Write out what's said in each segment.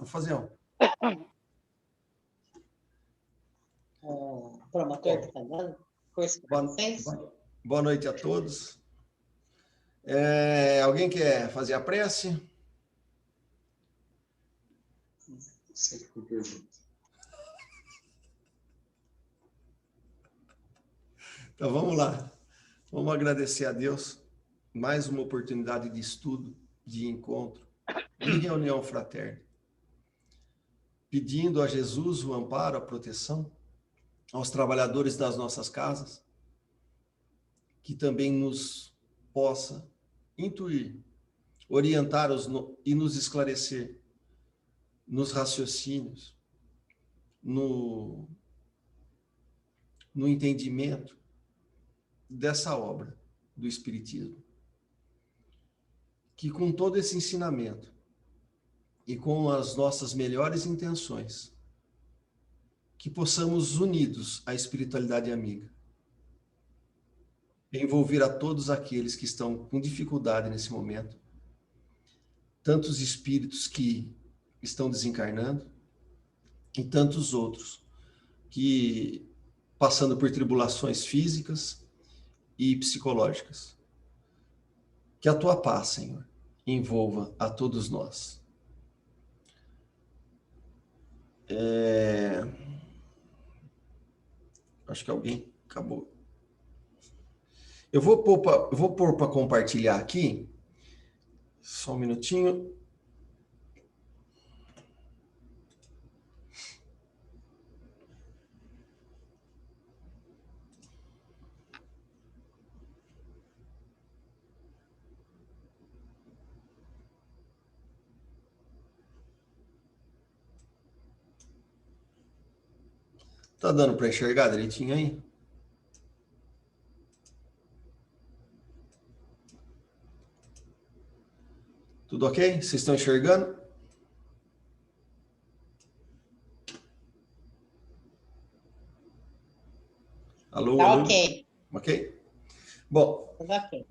vou fazer um. O promotor está dando curso para vocês? Boa noite a todos. Alguém quer fazer a prece? Então vamos lá. Vamos agradecer a Deus mais uma oportunidade de estudo, de encontro, de reunião fraterna. Pedindo a Jesus o amparo, a proteção, aos trabalhadores das nossas casas, que também nos possa intuir, orientar e nos esclarecer nos raciocínios, no entendimento dessa obra do Espiritismo. Que com todo esse ensinamento e com as nossas melhores intenções, que possamos, unidos à espiritualidade amiga, envolver a todos aqueles que estão com dificuldade nesse momento, tantos espíritos que estão desencarnando e tantos outros que passando por tribulações físicas e psicológicas. Que a tua paz, Senhor, envolva a todos nós. Acho que alguém acabou. Eu vou pôr para compartilhar aqui. Só um minutinho. Tá dando para enxergar direitinho aí? Tudo ok? Vocês estão enxergando? Alô, Tá alô? ok. Ok? Bom, Tudo ok.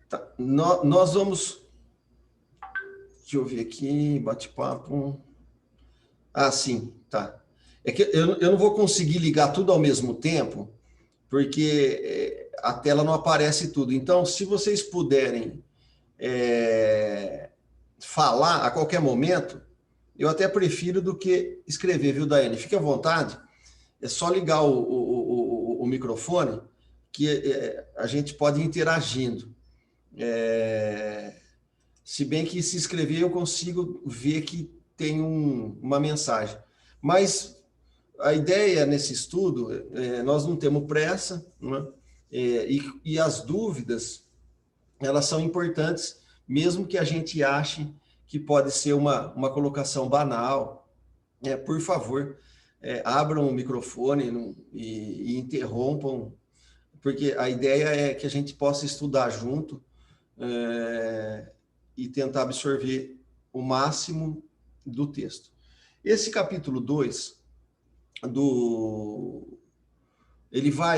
tá. Nós vamos... Deixa eu ver aqui, bate-papo. Ah, sim, tá. É que eu não vou conseguir ligar tudo ao mesmo tempo, porque a tela não aparece tudo. Então, se vocês puderem falar a qualquer momento, eu até prefiro do que escrever, viu, Daiane? Fique à vontade, é só ligar o microfone que a gente pode ir interagindo. Se bem que se escrever eu consigo ver que tem uma mensagem. Mas a ideia nesse estudo, nós não temos pressa, né? E as dúvidas, elas são importantes, mesmo que a gente ache que pode ser uma colocação banal. Por favor, abram o microfone e interrompam, porque a ideia é que a gente possa estudar junto e tentar absorver o máximo do texto. Esse capítulo 2,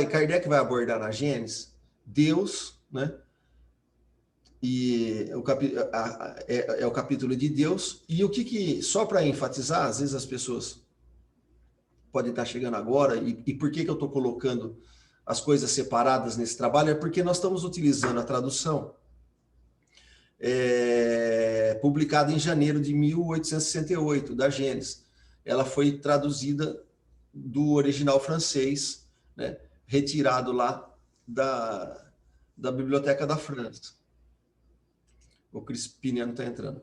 Kardec vai abordar na Gênesis, Deus, né? E é o capítulo de Deus, e o que só para enfatizar, às vezes as pessoas podem estar chegando agora, e por que eu estou colocando as coisas separadas nesse trabalho, é porque nós estamos utilizando a tradução publicada em janeiro de 1868, da Gênesis. Ela foi traduzida do original francês, né, retirado lá da Biblioteca da França. O Crispiniano está entrando.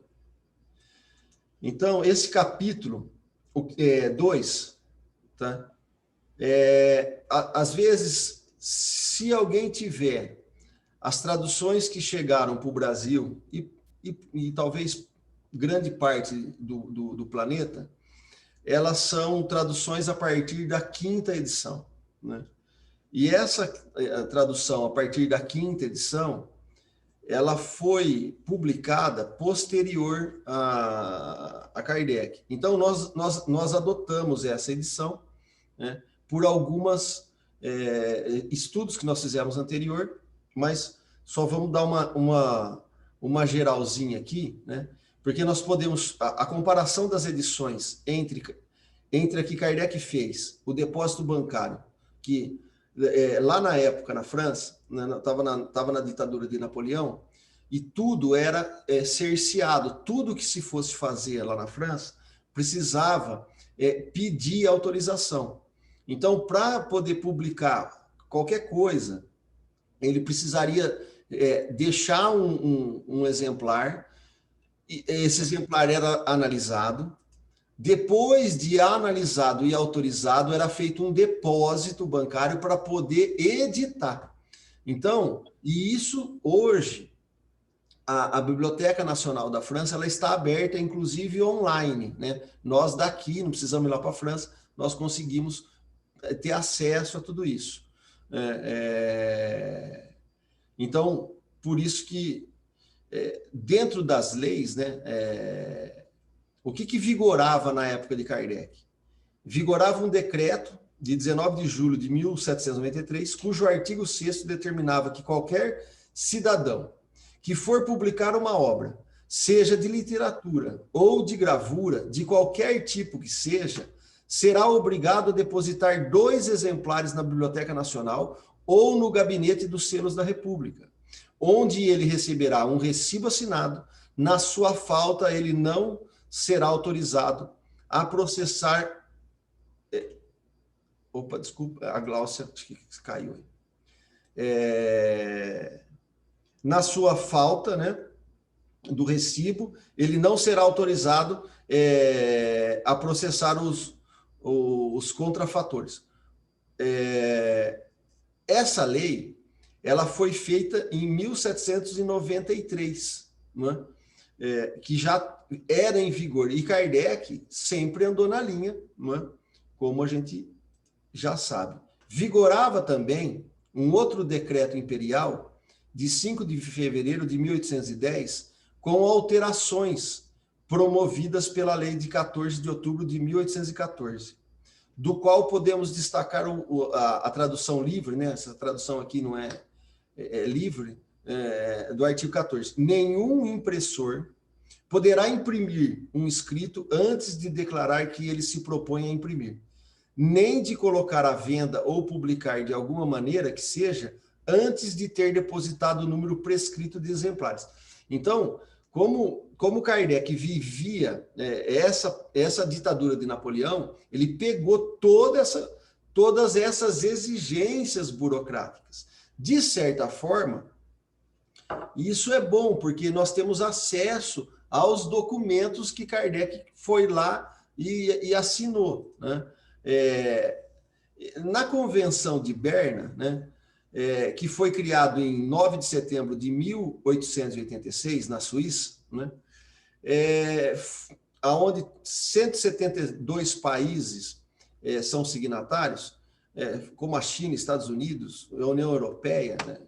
Então, esse capítulo 2, tá? Às vezes, se alguém tiver as traduções que chegaram para o Brasil e talvez grande parte do planeta, elas são traduções a partir da 5ª edição, né? E essa tradução a partir da 5ª edição, ela foi publicada posterior a Kardec. Então, nós adotamos essa edição, né, por alguns estudos que nós fizemos anterior, mas só vamos dar uma geralzinha aqui, né, porque nós podemos, a comparação das edições entre a que Kardec fez, o depósito bancário, que lá na época, na França, estava na ditadura de Napoleão, e tudo era cerceado, tudo que se fosse fazer lá na França, precisava pedir autorização. Então, para poder publicar qualquer coisa, ele precisaria deixar um exemplar, e esse exemplar era analisado, depois de analisado e autorizado, era feito um depósito bancário para poder editar. Então, e isso hoje, a Biblioteca Nacional da França, ela está aberta, inclusive online, né? Nós daqui, não precisamos ir lá para a França, nós conseguimos ter acesso a tudo isso. Então, por isso que, dentro das leis, né, o que vigorava na época de Kardec? Vigorava um decreto de 19 de julho de 1793, cujo artigo 6º determinava que qualquer cidadão que for publicar uma obra, seja de literatura ou de gravura, de qualquer tipo que seja, será obrigado a depositar 2 exemplares na Biblioteca Nacional ou no Gabinete dos Selos da República, onde ele receberá um recibo assinado. Na sua falta, ele não será autorizado a processar... Opa, desculpa, a Gláucia, acho que caiu aí. Na sua falta, né, do recibo, ele não será autorizado a processar os contrafatores. Essa lei, ela foi feita em 1793, né, que já era em vigor, e Kardec sempre andou na linha, né, como a gente já sabe. Vigorava também um outro decreto imperial de 5 de fevereiro de 1810, com alterações promovidas pela lei de 14 de outubro de 1814, do qual podemos destacar a tradução livre, né? Essa tradução aqui não é livre, do artigo 14. Nenhum impressor poderá imprimir um escrito antes de declarar que ele se propõe a imprimir, nem de colocar à venda ou publicar de alguma maneira que seja, antes de ter depositado o número prescrito de exemplares. Então, como Kardec vivia essa ditadura de Napoleão, ele pegou todas essas exigências burocráticas. De certa forma, isso é bom, porque nós temos acesso aos documentos que Kardec foi lá e assinou, né? Na Convenção de Berna, né, que foi criado em 9 de setembro de 1886, na Suíça, né, onde 172 países são signatários, como a China, Estados Unidos, a União Europeia, né,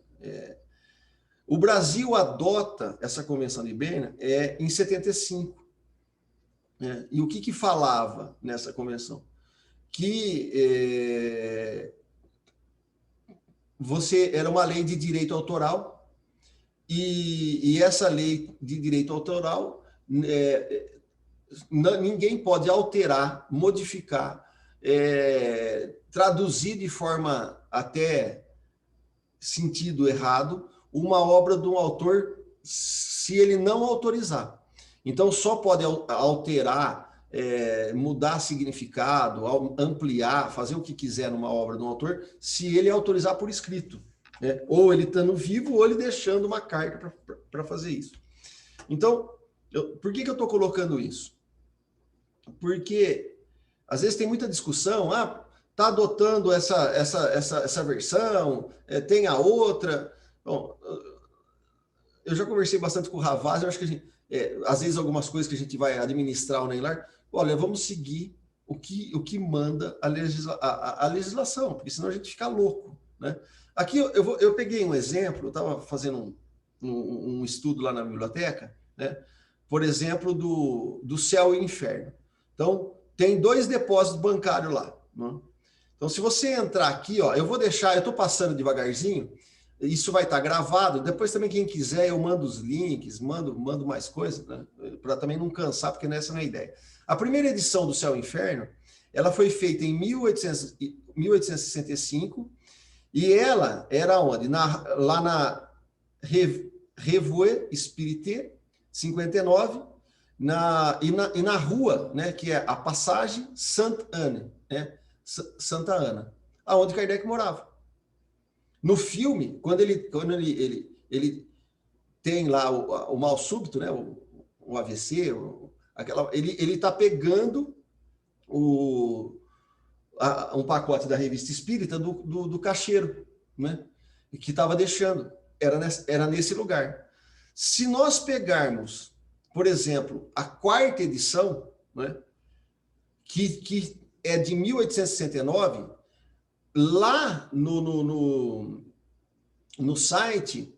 o Brasil adota essa Convenção de Berna em 75. Né, e o que falava nessa convenção? Que você era uma lei de direito autoral, e essa lei de direito autoral ninguém pode alterar, modificar, traduzir de forma até sentido errado uma obra de um autor se ele não autorizar. Então, só pode alterar, mudar significado, ampliar, fazer o que quiser numa obra de um autor, se ele autorizar por escrito, né? Ou ele estando vivo, ou ele deixando uma carta para fazer isso. Então, por que eu estou colocando isso? Porque, às vezes, tem muita discussão, está adotando essa versão, tem a outra. Bom, eu já conversei bastante com o Ravaz, eu acho que a gente, às vezes algumas coisas que a gente vai administrar ou nem lá, olha, vamos seguir o que manda a legislação, porque senão a gente fica louco, né? Aqui eu peguei um exemplo, eu estava fazendo um estudo lá na biblioteca, né? Por exemplo, do céu e inferno. Então, tem 2 depósitos bancários lá, né? Então, se você entrar aqui, ó, eu estou passando devagarzinho, Isso vai estar gravado. Depois também, quem quiser, eu mando os links, mando mais coisas, né? Para também não cansar, porque essa não é a ideia. A primeira edição do Céu e Inferno, ela foi feita em 1865, e ela era onde? Lá na Revue Spirité, 59, e na rua, né, que é a Passagem Sainte-Anne, né, Santa Ana, aonde Kardec morava. No filme, quando ele tem lá o mal súbito, né, o AVC, ele está pegando um pacote da Revista Espírita do caixeiro, né, que estava deixando. Era nesse lugar. Se nós pegarmos, por exemplo, a 4ª edição, né, que é de 1869, lá no site,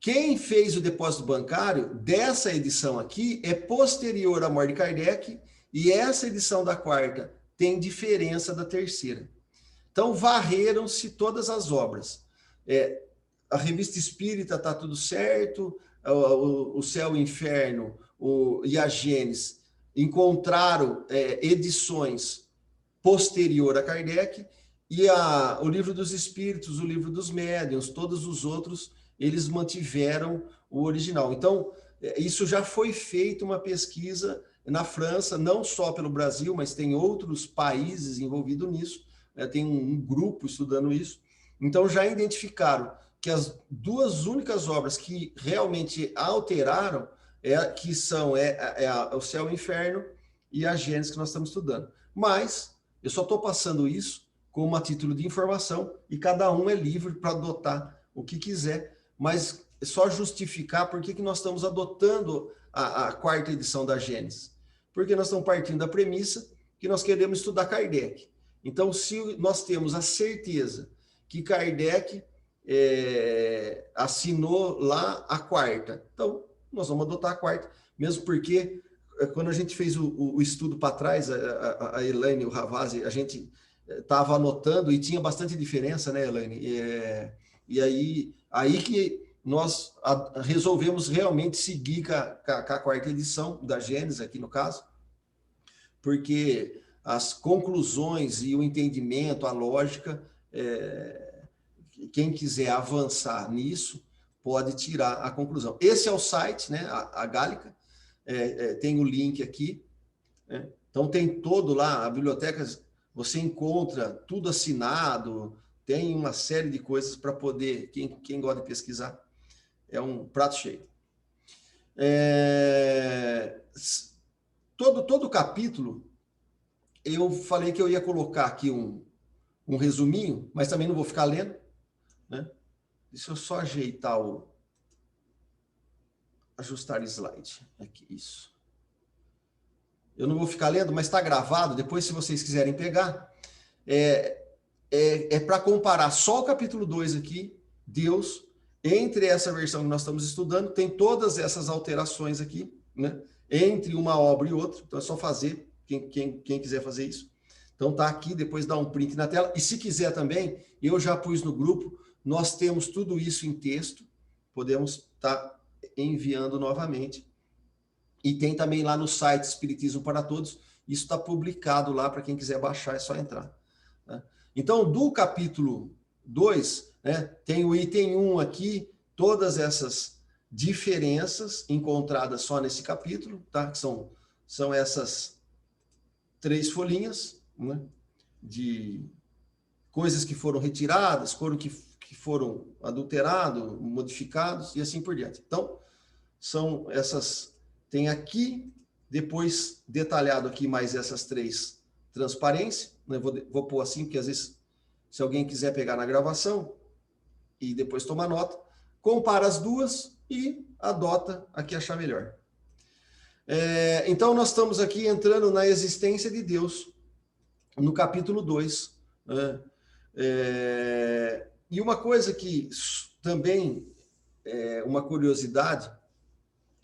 quem fez o depósito bancário dessa edição aqui é posterior à morte de Kardec, e essa edição da 4ª tem diferença da 3ª. Então, varreram-se todas as obras. A Revista Espírita está tudo certo, o Céu e o Inferno e a Gênesis encontraram edições posterior a Kardec, e o Livro dos Espíritos, o Livro dos Médiuns, todos os outros, eles mantiveram o original. Então, isso já foi feito uma pesquisa na França, não só pelo Brasil, mas tem outros países envolvidos nisso, né? Tem um grupo estudando isso. Então, já identificaram que as 2 únicas obras que realmente alteraram que são o Céu e o Inferno e a Gênesis, que nós estamos estudando. Mas eu só estou passando isso como a título de informação, e cada um é livre para adotar o que quiser, mas é só justificar por que nós estamos adotando a 4ª edição da Gênesis. Porque nós estamos partindo da premissa que nós queremos estudar Kardec. Então, se nós temos a certeza que Kardec assinou lá a 4ª, então nós vamos adotar a 4ª, mesmo porque quando a gente fez o estudo para trás, a Elaine e o Ravazzi, a gente estava anotando e tinha bastante diferença, né, Elaine? E aí que nós resolvemos realmente seguir com a 4ª edição da Gênesis, aqui no caso, porque as conclusões e o entendimento, a lógica, quem quiser avançar nisso, pode tirar a conclusão. Esse é o site, né, a Gálica, tem o link aqui, né? Então tem todo lá, a biblioteca, você encontra tudo assinado, tem uma série de coisas para poder, quem gosta de pesquisar, é um prato cheio. Todo capítulo, eu falei que eu ia colocar aqui um resuminho, mas também não vou ficar lendo, né? Deixa eu só ajeitar ajustar slide. Aqui, isso. Eu não vou ficar lendo, mas está gravado. Depois, se vocês quiserem pegar, para comparar só o capítulo 2 aqui, Deus, entre essa versão que nós estamos estudando, tem todas essas alterações aqui, né? Entre uma obra e outra. Então, é só fazer, quem quiser fazer isso. Então, tá aqui, depois dá um print na tela. E se quiser também, eu já pus no grupo, nós temos tudo isso em texto, podemos estar enviando novamente. E tem também lá no site Espiritismo para Todos, isso está publicado lá, para quem quiser baixar, é só entrar, né? Então, do capítulo 2, né, tem o item 1 aqui, todas essas diferenças encontradas só nesse capítulo, tá? Que são essas 3 folhinhas, né, de coisas que foram retiradas, que foram adulterados, modificados, e assim por diante. Então, são essas... Tem aqui, depois detalhado aqui mais essas 3 transparências, né? Vou pôr assim, porque às vezes, se alguém quiser pegar na gravação e depois tomar nota, compara as duas e adota a que achar melhor. Então, nós estamos aqui entrando na existência de Deus, no capítulo 2. Né? E uma coisa que também é uma curiosidade,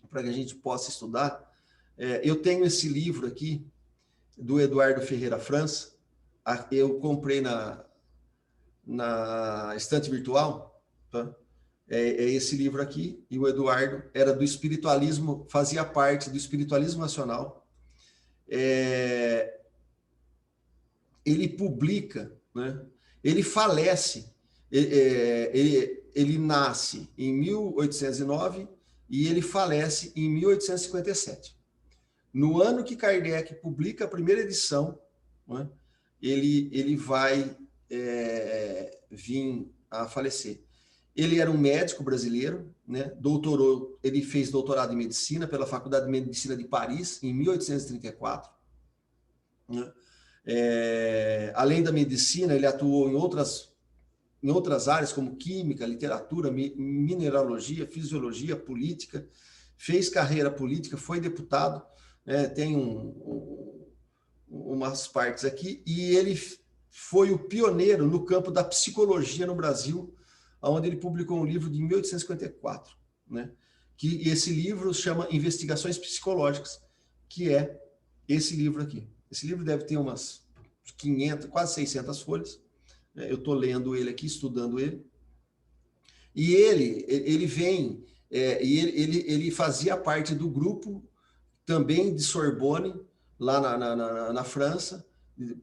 para que a gente possa estudar, eu tenho esse livro aqui, do Eduardo Ferreira França, eu comprei na estante virtual, tá? É esse livro aqui, e o Eduardo era do espiritualismo, fazia parte do espiritualismo nacional. Ele publica, né? Ele falece, ele nasce em 1809 e ele falece em 1857. No ano que Kardec publica a primeira edição, né, ele vai vir a falecer. Ele era um médico brasileiro, né, ele fez doutorado em medicina pela Faculdade de Medicina de Paris, em 1834. Né? Além da medicina, ele atuou em outras áreas, como química, literatura, mineralogia, fisiologia, política, fez carreira política, foi deputado, né, tem umas partes aqui, e ele foi o pioneiro no campo da psicologia no Brasil, onde ele publicou um livro de 1854, né, que esse livro chama Investigações Psicológicas, que é esse livro aqui. Esse livro deve ter umas 500, quase 600 folhas. Eu estou lendo ele aqui, estudando ele. E ele vem, ele fazia parte do grupo também de Sorbonne, lá na França,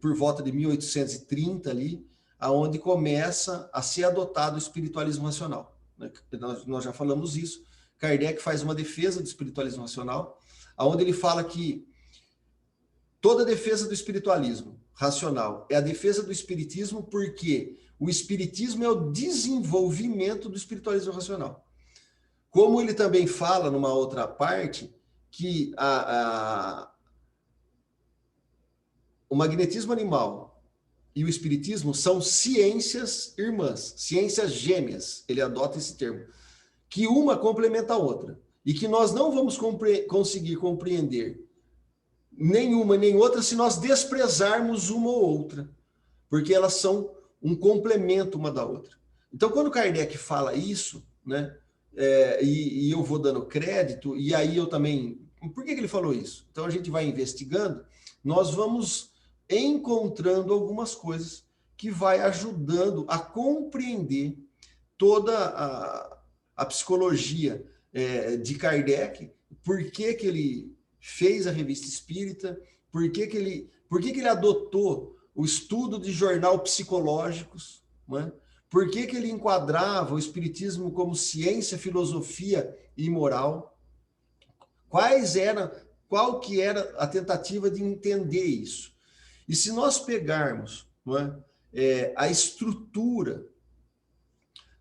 por volta de 1830 ali, aonde começa a ser adotado o espiritualismo racional. Nós já falamos isso. Kardec faz uma defesa do espiritualismo racional, aonde ele fala que toda defesa do espiritualismo racional é a defesa do espiritismo, porque o espiritismo é o desenvolvimento do espiritualismo racional. Como ele também fala numa outra parte que o magnetismo animal e o espiritismo são ciências irmãs, ciências gêmeas, ele adota esse termo, que uma complementa a outra, e que nós não vamos conseguir compreender nenhuma nem outra se nós desprezarmos uma ou outra, porque elas são um complemento uma da outra. Então, quando Kardec fala isso, né, e eu vou dando crédito, e aí eu também... Por que ele falou isso? Então, a gente vai investigando, nós vamos encontrando algumas coisas que vai ajudando a compreender toda a psicologia de Kardec, por que ele fez a Revista Espírita, por que ele adotou o estudo de jornal psicológicos, né? Por que ele enquadrava o espiritismo como ciência, filosofia e moral, qual que era a tentativa de entender isso. E se nós pegarmos, não é, a estrutura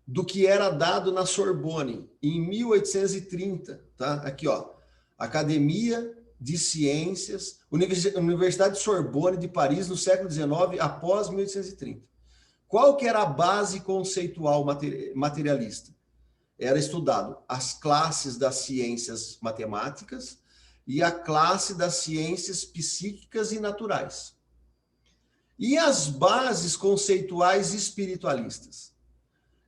do que era dado na Sorbonne em 1830, tá? Aqui, ó, Academia de Ciências, Universidade de Sorbonne de Paris, no século XIX, após 1830. Qual que era a base conceitual materialista? Era estudado as classes das ciências matemáticas e a classe das ciências psíquicas e naturais. E as bases conceituais espiritualistas?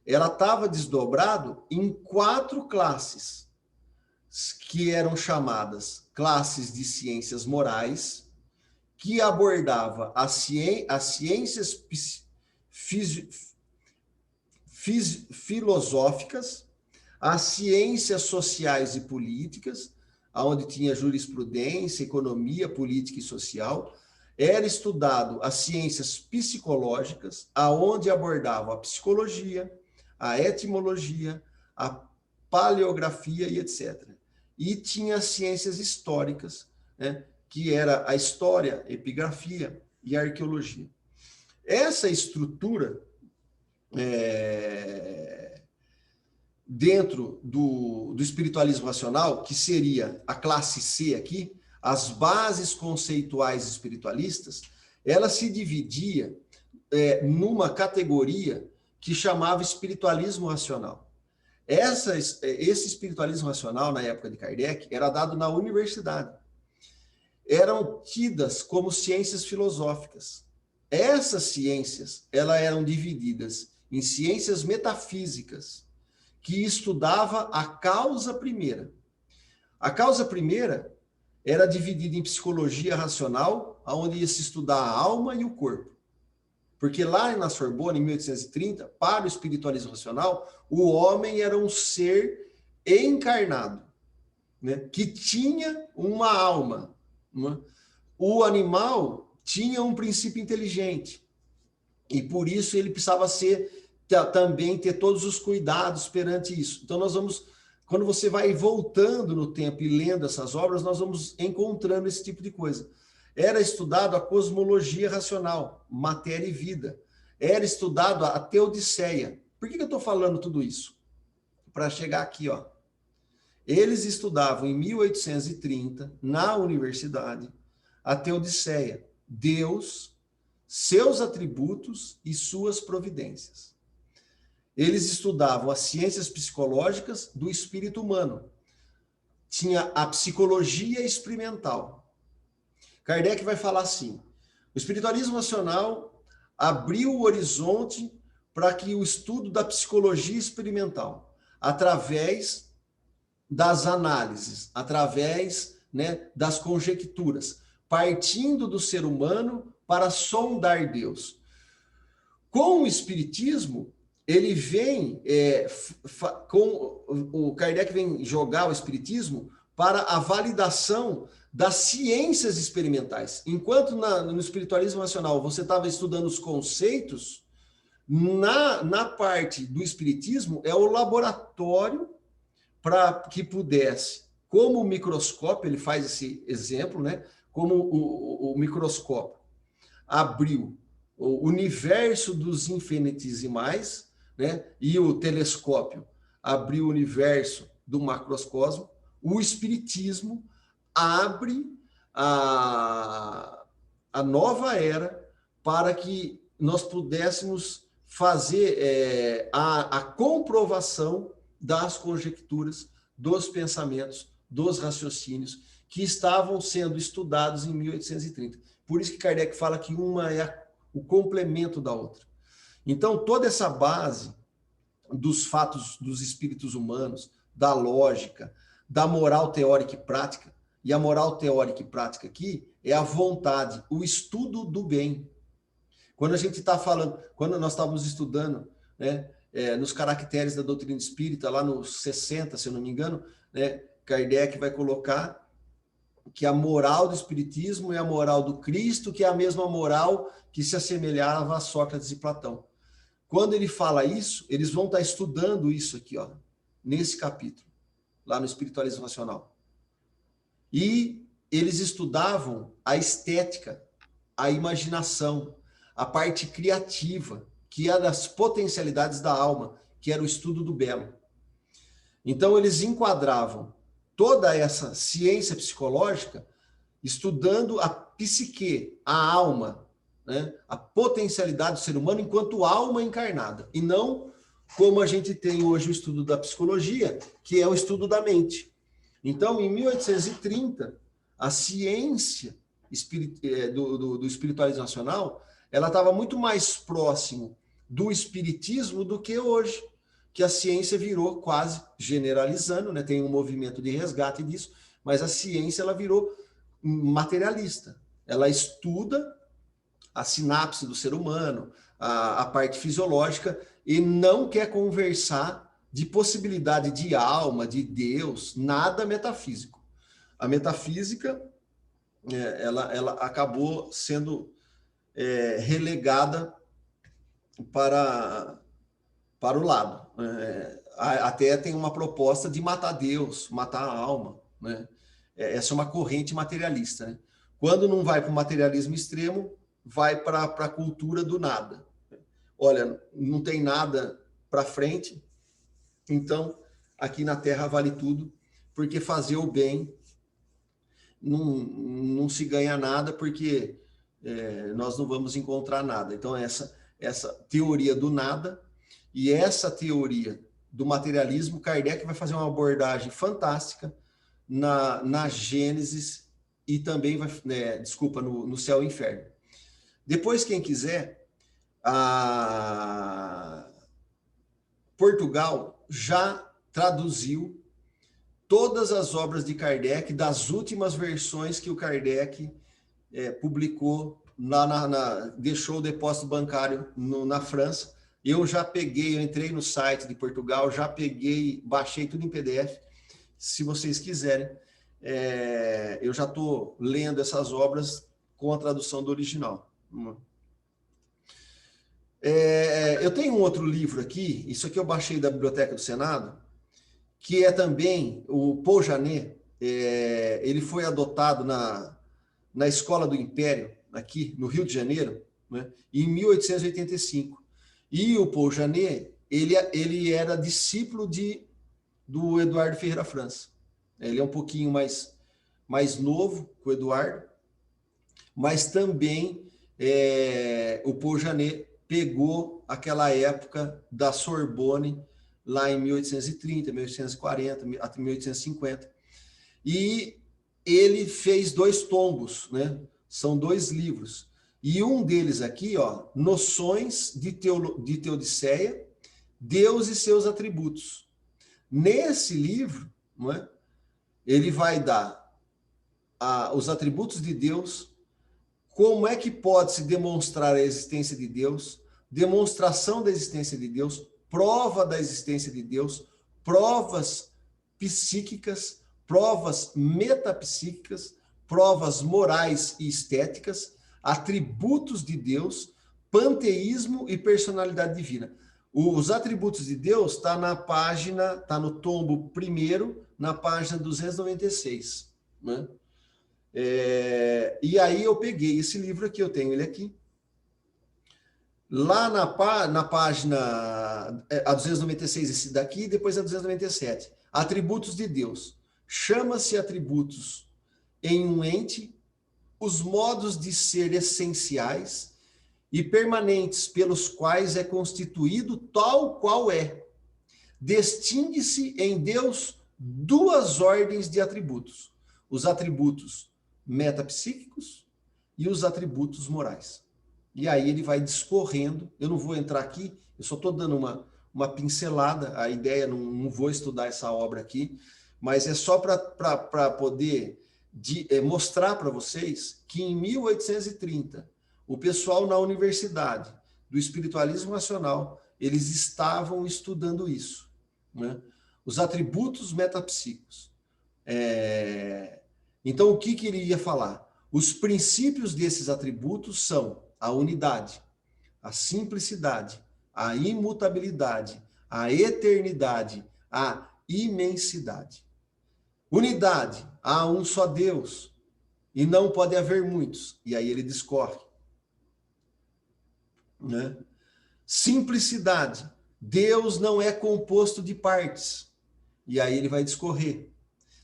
Ela estava desdobrado em 4 classes, que eram chamadas classes de ciências morais, que abordava as ciências filosóficas, as ciências sociais e políticas, onde tinha jurisprudência, economia, política e social. Era estudado as ciências psicológicas, aonde abordava a psicologia, a etimologia, a paleografia e etc. E tinha as ciências históricas, né, que era a história, a epigrafia e a arqueologia. Essa estrutura, dentro do espiritualismo racional, que seria a classe C aqui, as bases conceituais espiritualistas, ela se dividia numa categoria que chamava espiritualismo racional. Esse espiritualismo racional, na época de Kardec, era dado na universidade. Eram tidas como ciências filosóficas. Essas ciências, elas eram divididas em ciências metafísicas, que estudava a causa primeira. A causa primeira era dividida em psicologia racional, onde ia se estudar a alma e o corpo. Porque lá na Sorbonne, em 1830, para o espiritualismo racional, o homem era um ser encarnado, né? Que tinha uma alma. Né? O animal tinha um princípio inteligente. E por isso ele precisava também ter todos os cuidados perante isso. Então nós vamos, quando você vai voltando no tempo e lendo essas obras, nós vamos encontrando esse tipo de coisa. Era estudado a cosmologia racional, matéria e vida. Era estudado a teodiceia. Por que eu estou falando tudo isso? Para chegar aqui, ó. Eles estudavam em 1830, na universidade, a teodiceia, Deus, seus atributos e suas providências. Eles estudavam as ciências psicológicas do espírito humano. Tinha a psicologia experimental. Kardec vai falar assim, o espiritualismo racional abriu o horizonte para que o estudo da psicologia experimental, através das análises, através, né, das conjecturas, partindo do ser humano para sondar Deus. Com o Espiritismo, ele vem, o Kardec vem jogar o Espiritismo para a validação das ciências experimentais. Enquanto no espiritualismo racional você estava estudando os conceitos, na parte do Espiritismo é o laboratório para que pudesse, como o microscópio, ele faz esse exemplo, né? Como o microscópio abriu o universo dos infinitesimais, né? E o telescópio abriu o universo do macrocosmo, o Espiritismo abre a nova era para que nós pudéssemos fazer a comprovação das conjecturas, dos pensamentos, dos raciocínios que estavam sendo estudados em 1830. Por isso que Kardec fala que uma é o complemento da outra. Então, toda essa base dos fatos dos espíritos humanos, da lógica, da moral teórica e prática, e a moral teórica e prática aqui é a vontade, o estudo do bem. Quando a gente está falando, quando nós estávamos estudando, né, nos caracteres da doutrina espírita, lá nos 60, se eu não me engano, né, Kardec vai colocar que a moral do espiritismo é a moral do Cristo, que é a mesma moral que se assemelhava a Sócrates e Platão. Quando ele fala isso, eles vão estar estudando isso aqui, ó, nesse capítulo, lá no Espiritualismo Racional. E eles estudavam a estética, a imaginação, a parte criativa, que é das potencialidades da alma, que era o estudo do belo. Então, eles enquadravam toda essa ciência psicológica estudando a psique, a alma, né? A potencialidade do ser humano enquanto alma encarnada, e não como a gente tem hoje o estudo da psicologia, que é o estudo da mente. Então, em 1830, a ciência do espiritualismo racional, ela estava muito mais próximo do espiritismo do que hoje, que a ciência virou quase generalizando, né? Tem um movimento de resgate disso, mas a ciência ela virou materialista. Ela estuda a sinapse do ser humano, a parte fisiológica, e não quer conversar de possibilidade de alma, de Deus, nada metafísico. A metafísica, ela acabou sendo relegada para o lado. Até tem uma proposta de matar Deus, matar a alma. Né? Essa é uma corrente materialista. Né? Quando não vai para o materialismo extremo, vai para a cultura do nada. Olha, não tem nada para frente, então aqui na Terra vale tudo, porque fazer o bem não se ganha nada, porque nós não vamos encontrar nada. Então essa teoria do nada e essa teoria do materialismo, Kardec vai fazer uma abordagem fantástica na Gênesis e também vai, no Céu e Inferno. Depois, quem quiser, Portugal já traduziu todas as obras de Kardec, das últimas versões que o Kardec publicou deixou o depósito bancário na França. Eu já peguei, eu entrei no site de Portugal, já peguei, baixei tudo em PDF. Se vocês quiserem, eu já estou lendo essas obras com a tradução do original. Eu tenho um outro livro aqui, isso aqui eu baixei da Biblioteca do Senado, que é também o Paul Janet. Ele foi adotado na Escola do Império, aqui no Rio de Janeiro, né, em 1885. E o Paul Janet, ele era discípulo do Eduardo Ferreira França. Ele é um pouquinho mais novo que o Eduardo, mas também o Paul Janet pegou aquela época da Sorbonne, lá em 1830, 1840, até 1850. E ele fez 2 tombos, né? São 2 livros. E um deles aqui, ó, Noções de Teodiceia, Deus e seus atributos. Nesse livro, não é? Ele vai dar os atributos de Deus, como é que pode se demonstrar a existência de Deus, demonstração da existência de Deus, prova da existência de Deus, provas psíquicas, provas metapsíquicas, provas morais e estéticas, atributos de Deus, panteísmo e personalidade divina. Os atributos de Deus está no tombo primeiro, na página 296, né? E aí eu peguei esse livro aqui, eu tenho ele aqui. Lá na página a 296, esse daqui, e depois a 297. Atributos de Deus. Chama-se atributos em um ente os modos de ser essenciais e permanentes pelos quais é constituído tal qual é. Distingue-se em Deus 2 ordens de atributos: os atributos metapsíquicos e os atributos morais. E aí ele vai discorrendo. Eu não vou entrar aqui, eu só estou dando uma pincelada. A ideia, não vou estudar essa obra aqui, mas é só para poder mostrar para vocês que em 1830, o pessoal na Universidade do Espiritualismo Nacional, eles estavam estudando isso, né? Os atributos metapsíquicos. Então, o que ele ia falar? Os princípios desses atributos são a unidade, a simplicidade, a imutabilidade, a eternidade, a imensidade. Unidade, há um só Deus e não pode haver muitos. E aí ele discorre, né? Simplicidade, Deus não é composto de partes. E aí ele vai discorrer.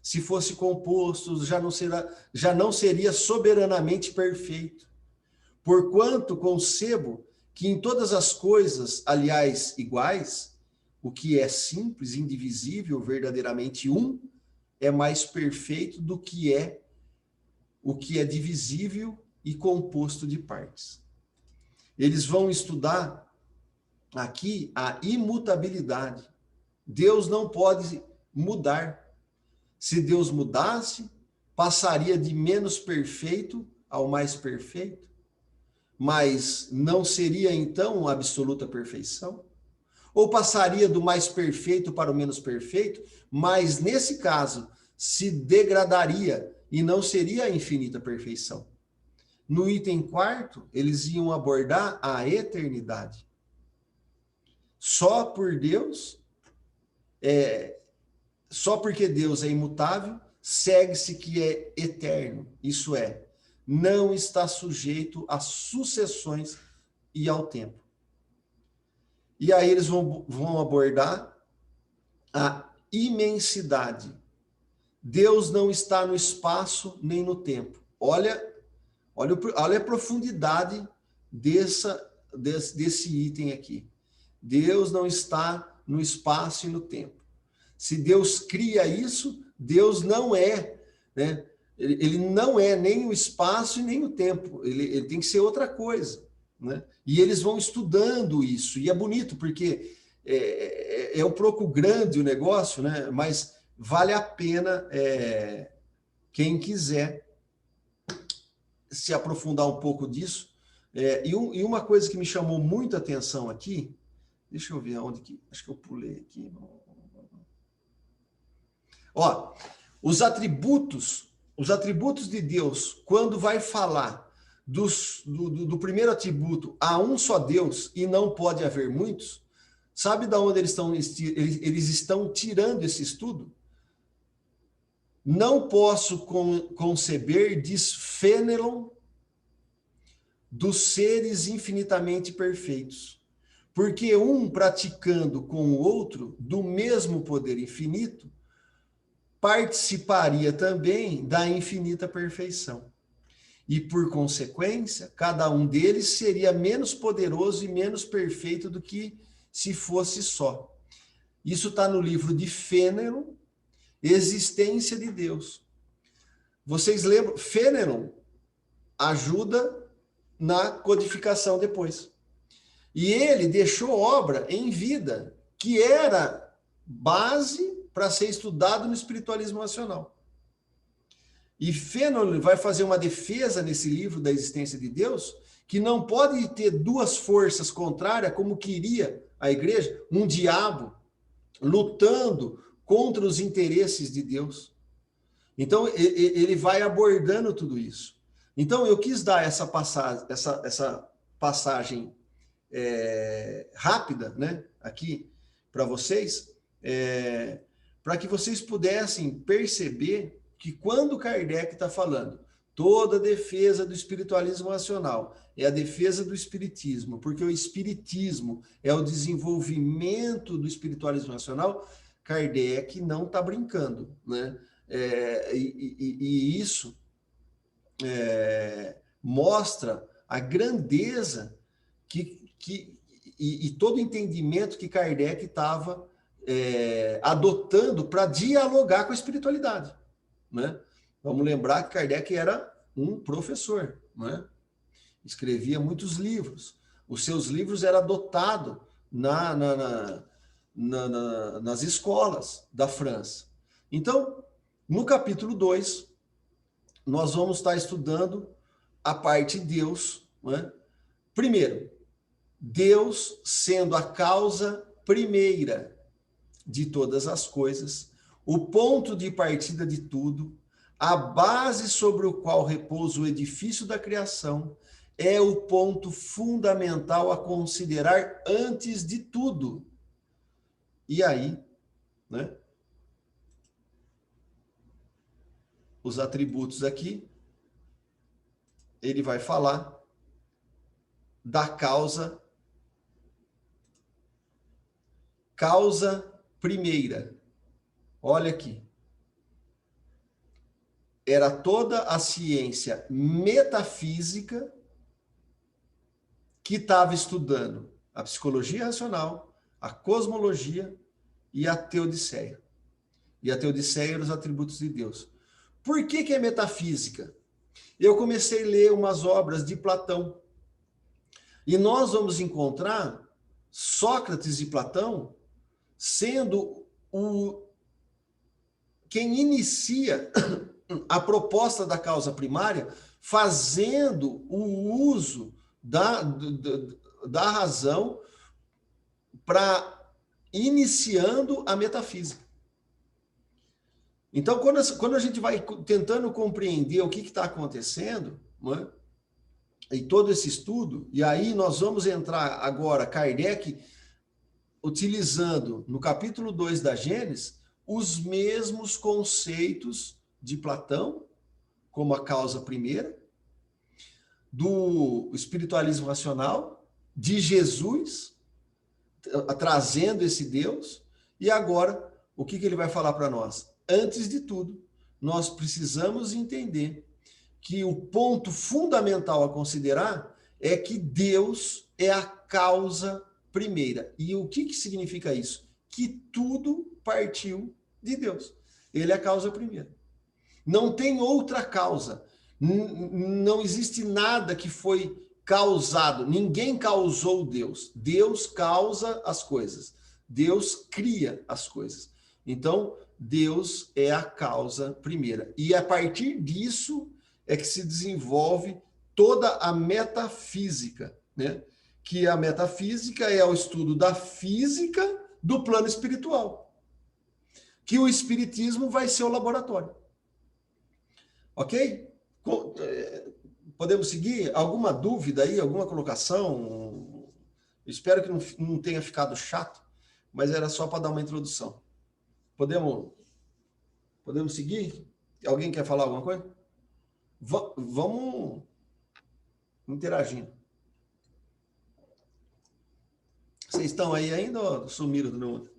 Se fosse composto, já não seria soberanamente perfeito. Porquanto concebo que em todas as coisas, aliás, iguais, o que é simples, indivisível, verdadeiramente um, é mais perfeito do que o que é divisível e composto de partes. Eles vão estudar aqui a imutabilidade. Deus não pode mudar. Se Deus mudasse, passaria de menos perfeito ao mais perfeito, mas não seria então absoluta perfeição? Ou passaria do mais perfeito para o menos perfeito, mas nesse caso se degradaria e não seria a infinita perfeição? No item 4º, eles iam abordar a eternidade. Só porque Deus é imutável, segue-se que é eterno. Isso é, não está sujeito a sucessões e ao tempo. E aí eles vão abordar a imensidade. Deus não está no espaço nem no tempo. Olha a profundidade desse item aqui. Deus não está no espaço e no tempo. Se Deus cria isso, Deus não é, né? Ele não é nem o espaço e nem o tempo. Ele tem que ser outra coisa, né? E eles vão estudando isso. E é bonito, porque é um pouco grande o negócio, né? Mas vale a pena, quem quiser se aprofundar um pouco disso. E uma coisa que me chamou muita atenção aqui, deixa eu ver aonde que, acho que eu pulei aqui. Ó, os atributos de Deus, quando vai falar do primeiro atributo a um só Deus e não pode haver muitos, sabe de onde eles estão tirando esse estudo? Não posso conceber, diz Fenelon, dos seres infinitamente perfeitos. Porque um praticando com o outro do mesmo poder infinito, participaria também da infinita perfeição. E, por consequência, cada um deles seria menos poderoso e menos perfeito do que se fosse só. Isso está no livro de Fenelon, Existência de Deus. Vocês lembram? Fenelon ajuda na codificação depois. E ele deixou obra em vida, que era base para ser estudado no espiritualismo nacional. E Fenelon vai fazer uma defesa nesse livro da existência de Deus, que não pode ter duas forças contrárias, como queria a igreja, um diabo lutando contra os interesses de Deus. Então, ele vai abordando tudo isso. Então, eu quis dar essa passagem rápida, né, aqui para vocês, para que vocês pudessem perceber que quando Kardec está falando toda a defesa do espiritualismo racional é a defesa do espiritismo, porque o espiritismo é o desenvolvimento do espiritualismo racional, Kardec não está brincando, né? E isso mostra a grandeza e todo o entendimento que Kardec estava adotando para dialogar com a espiritualidade, né? Vamos lembrar que Kardec era um professor, né? Escrevia muitos livros. Os seus livros eram adotados nas escolas da França. Então, no capítulo 2, nós vamos estar estudando a parte de Deus, né? Primeiro, Deus sendo a causa primeira de todas as coisas, o ponto de partida de tudo, a base sobre o qual repousa o edifício da criação, é o ponto fundamental a considerar antes de tudo. E aí, né? Os atributos aqui, ele vai falar da causa primeira. Olha aqui. Era toda a ciência metafísica que estava estudando a psicologia racional, a cosmologia e a teodiceia. E a teodiceia eram os atributos de Deus. Por que é metafísica? Eu comecei a ler umas obras de Platão. E nós vamos encontrar Sócrates e Platão sendo quem inicia a proposta da causa primária, fazendo o uso da razão para iniciando a metafísica. Então, quando a gente vai tentando compreender o que está acontecendo, né, e todo esse estudo, e aí nós vamos entrar agora, Kardec, utilizando no capítulo 2 da Gênesis, os mesmos conceitos de Platão, como a causa primeira, do espiritualismo racional, de Jesus, trazendo esse Deus, e agora, o que ele vai falar para nós? Antes de tudo, nós precisamos entender que o ponto fundamental a considerar é que Deus é a causa primeira. E o que significa isso? Que tudo partiu de Deus. Ele é a causa primeira. Não tem outra causa. Não existe nada que foi causado. Ninguém causou Deus. Deus causa as coisas. Deus cria as coisas. Então, Deus é a causa primeira. E a partir disso é que se desenvolve toda a metafísica, né? Que a metafísica é o estudo da física do plano espiritual, que o espiritismo vai ser o laboratório. Ok? Podemos seguir? Alguma dúvida aí? Alguma colocação? Espero que não tenha ficado chato, mas era só para dar uma introdução. Podemos seguir? Alguém quer falar alguma coisa? Vamos interagindo. Vocês estão aí ainda ou sumiram do mundo?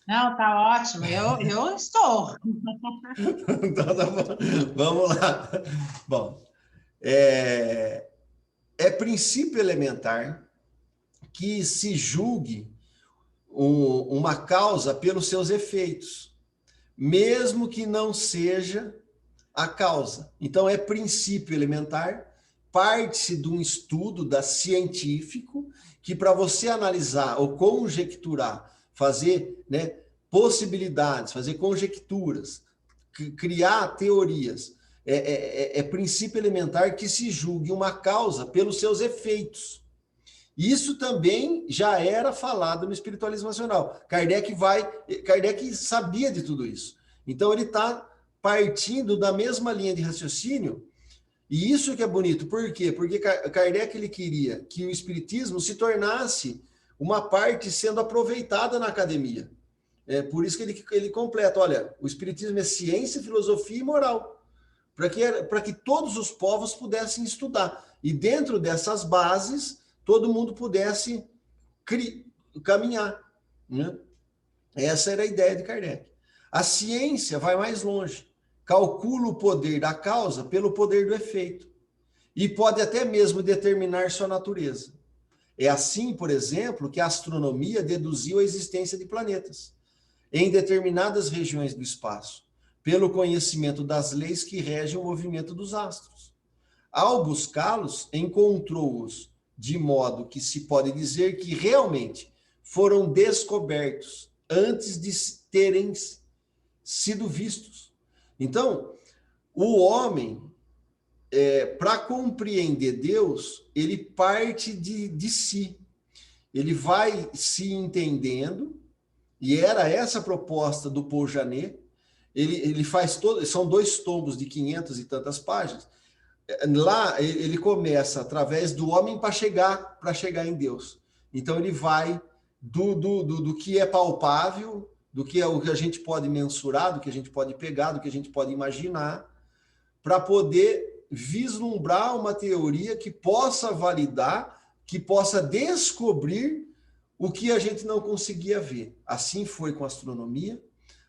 Não, tá ótimo. Eu estou. Então, tá bom. Vamos lá. Bom, é princípio elementar que se julgue uma causa pelos seus efeitos, mesmo que não seja a causa. Então, é princípio elementar, parte-se de um estudo científico, que para você analisar ou conjecturar, fazer, né, possibilidades, fazer conjecturas, criar teorias, é princípio elementar que se julgue uma causa pelos seus efeitos. Isso também já era falado no espiritualismo nacional. Kardec sabia de tudo isso. Então, ele está partindo da mesma linha de raciocínio, e isso que é bonito. Por quê? Porque Kardec ele queria que o espiritismo se tornasse uma parte sendo aproveitada na academia. É por isso que ele completa, olha, o espiritismo é ciência, filosofia e moral, para que todos os povos pudessem estudar. E dentro dessas bases, todo mundo pudesse caminhar, né? Essa era a ideia de Kardec. A ciência vai mais longe, calcula o poder da causa pelo poder do efeito e pode até mesmo determinar sua natureza. É assim, por exemplo, que a astronomia deduziu a existência de planetas em determinadas regiões do espaço, pelo conhecimento das leis que regem o movimento dos astros. Ao buscá-los, encontrou-os de modo que se pode dizer que realmente foram descobertos antes de terem sido vistos. Então, o homem, para compreender Deus, ele parte de si. Ele vai se entendendo, e era essa a proposta do Paul Janet. Ele faz são 2 tomos de 500 e tantas páginas. Lá ele começa através do homem para chegar em Deus. Então ele vai do que é palpável, do que é o que a gente pode mensurar, do que a gente pode pegar, do que a gente pode imaginar, para poder vislumbrar uma teoria que possa validar, que possa descobrir o que a gente não conseguia ver. Assim foi com a astronomia,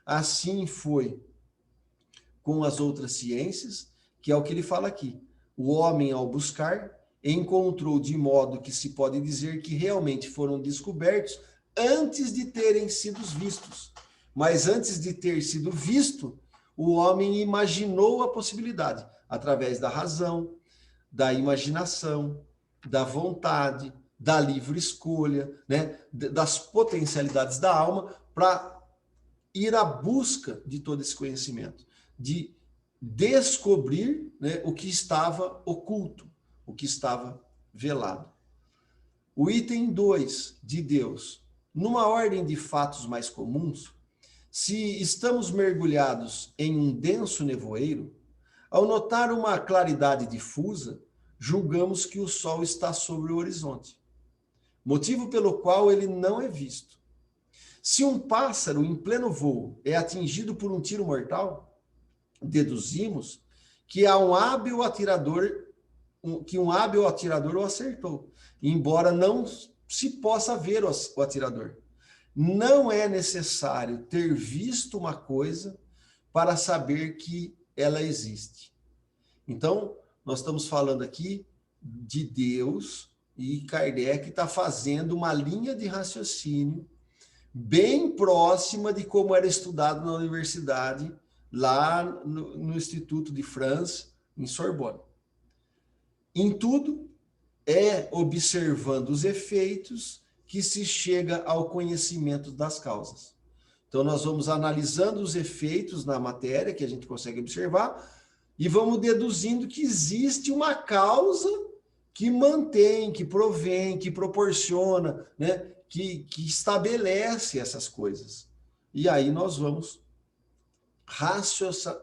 assim foi com as outras ciências, que é o que ele fala aqui. O homem, ao buscar, encontrou de modo que se pode dizer que realmente foram descobertos antes de terem sido vistos. Mas antes de ter sido visto, o homem imaginou a possibilidade, através da razão, da imaginação, da vontade, da livre escolha, né, das potencialidades da alma, para ir à busca de todo esse conhecimento, de descobrir, né, o que estava oculto, o que estava velado. O item 2 de Deus. Numa ordem de fatos mais comuns, se estamos mergulhados em um denso nevoeiro, ao notar uma claridade difusa, julgamos que o sol está sobre o horizonte, motivo pelo qual ele não é visto. Se um pássaro em pleno voo é atingido por um tiro mortal, deduzimos que um hábil atirador o acertou, embora não se possa ver o atirador. Não é necessário ter visto uma coisa para saber que ela existe. Então, nós estamos falando aqui de Deus, e Kardec está fazendo uma linha de raciocínio bem próxima de como era estudado na universidade, lá no Instituto de France, em Sorbonne. Em tudo, é observando os efeitos que se chega ao conhecimento das causas. Então, nós vamos analisando os efeitos na matéria que a gente consegue observar, e vamos deduzindo que existe uma causa que mantém, que provém, que proporciona, né? que estabelece essas coisas. E aí nós vamos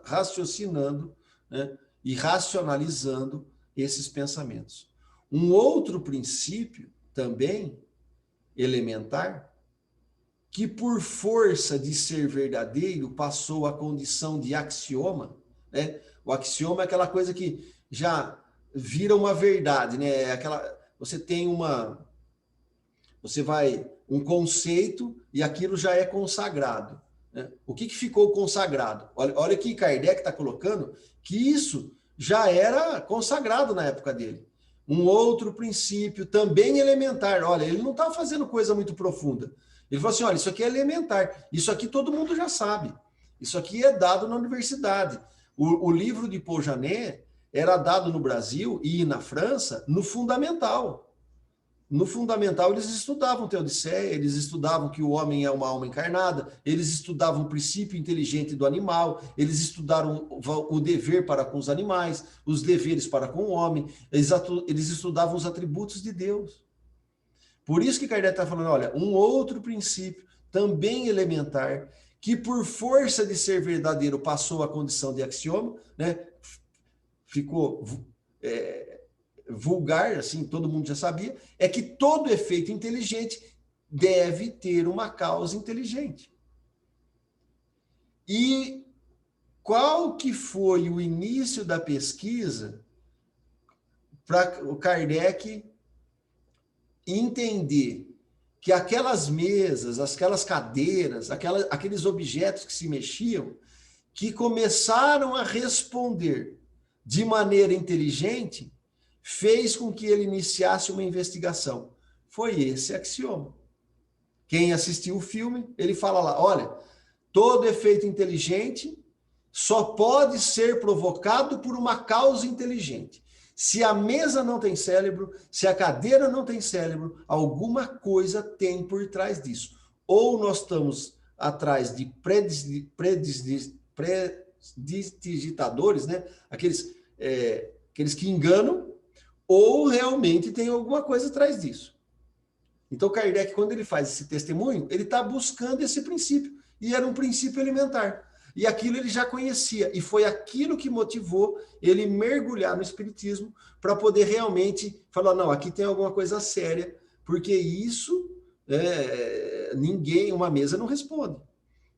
raciocinando, né? E racionalizando esses pensamentos. Um outro princípio também elementar, que por força de ser verdadeiro passou à condição de axioma, né? O axioma é aquela coisa que já vira uma verdade, né? É aquela, você vai um conceito e aquilo já é consagrado, né? O que ficou consagrado? Olha que Kardec está colocando que isso já era consagrado na época dele. Um outro princípio também elementar. Olha, ele não está fazendo coisa muito profunda. Ele falou assim, olha, isso aqui é elementar. Isso aqui todo mundo já sabe. Isso aqui é dado na universidade. O livro de Paul Janet era dado no Brasil e na França no fundamental. No fundamental, eles estudavam Teodiceia, eles estudavam que o homem é uma alma encarnada, eles estudavam o princípio inteligente do animal, eles estudaram o dever para com os animais, os deveres para com o homem, eles estudavam os atributos de Deus. Por isso que Kardec está falando, olha, um outro princípio, também elementar, que por força de ser verdadeiro passou à condição de axioma, né? Ficou vulgar, assim, todo mundo já sabia, é que todo efeito inteligente deve ter uma causa inteligente. E qual que foi o início da pesquisa para o Kardec entender que aquelas mesas, aquelas cadeiras, aqueles objetos que se mexiam, que começaram a responder de maneira inteligente, fez com que ele iniciasse uma investigação. Foi esse axioma. Quem assistiu o filme, ele fala lá, olha, todo efeito inteligente só pode ser provocado por uma causa inteligente. Se a mesa não tem cérebro, se a cadeira não tem cérebro, alguma coisa tem por trás disso. Ou nós estamos atrás de prestidigitadores, né? Aqueles que enganam, ou realmente tem alguma coisa atrás disso. Então, Kardec, quando ele faz esse testemunho, ele está buscando esse princípio, e era um princípio elementar. E aquilo ele já conhecia, e foi aquilo que motivou ele mergulhar no espiritismo para poder realmente falar, não, aqui tem alguma coisa séria, porque isso ninguém, uma mesa não responde.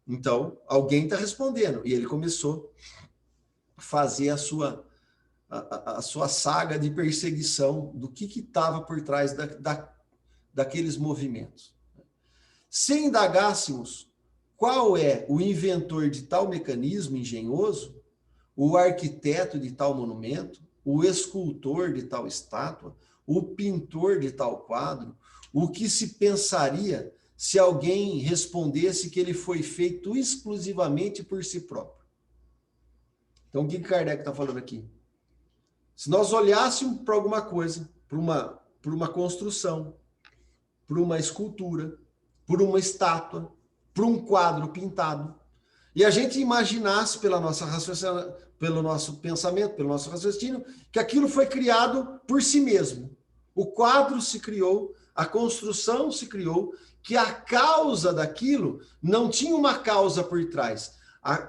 Então, alguém está respondendo. E ele começou a fazer a sua saga de perseguição do que estava por trás daqueles movimentos. Se indagássemos qual é o inventor de tal mecanismo engenhoso, o arquiteto de tal monumento, o escultor de tal estátua, o pintor de tal quadro, o que se pensaria se alguém respondesse que ele foi feito exclusivamente por si próprio? Então, o que Kardec está falando aqui? Se nós olhássemos para alguma coisa, para uma construção, para uma escultura, por uma estátua, para um quadro pintado, e a gente imaginasse pelo nosso pensamento, pelo nosso raciocínio, que aquilo foi criado por si mesmo. O quadro se criou, a construção se criou, que a causa daquilo não tinha uma causa por trás.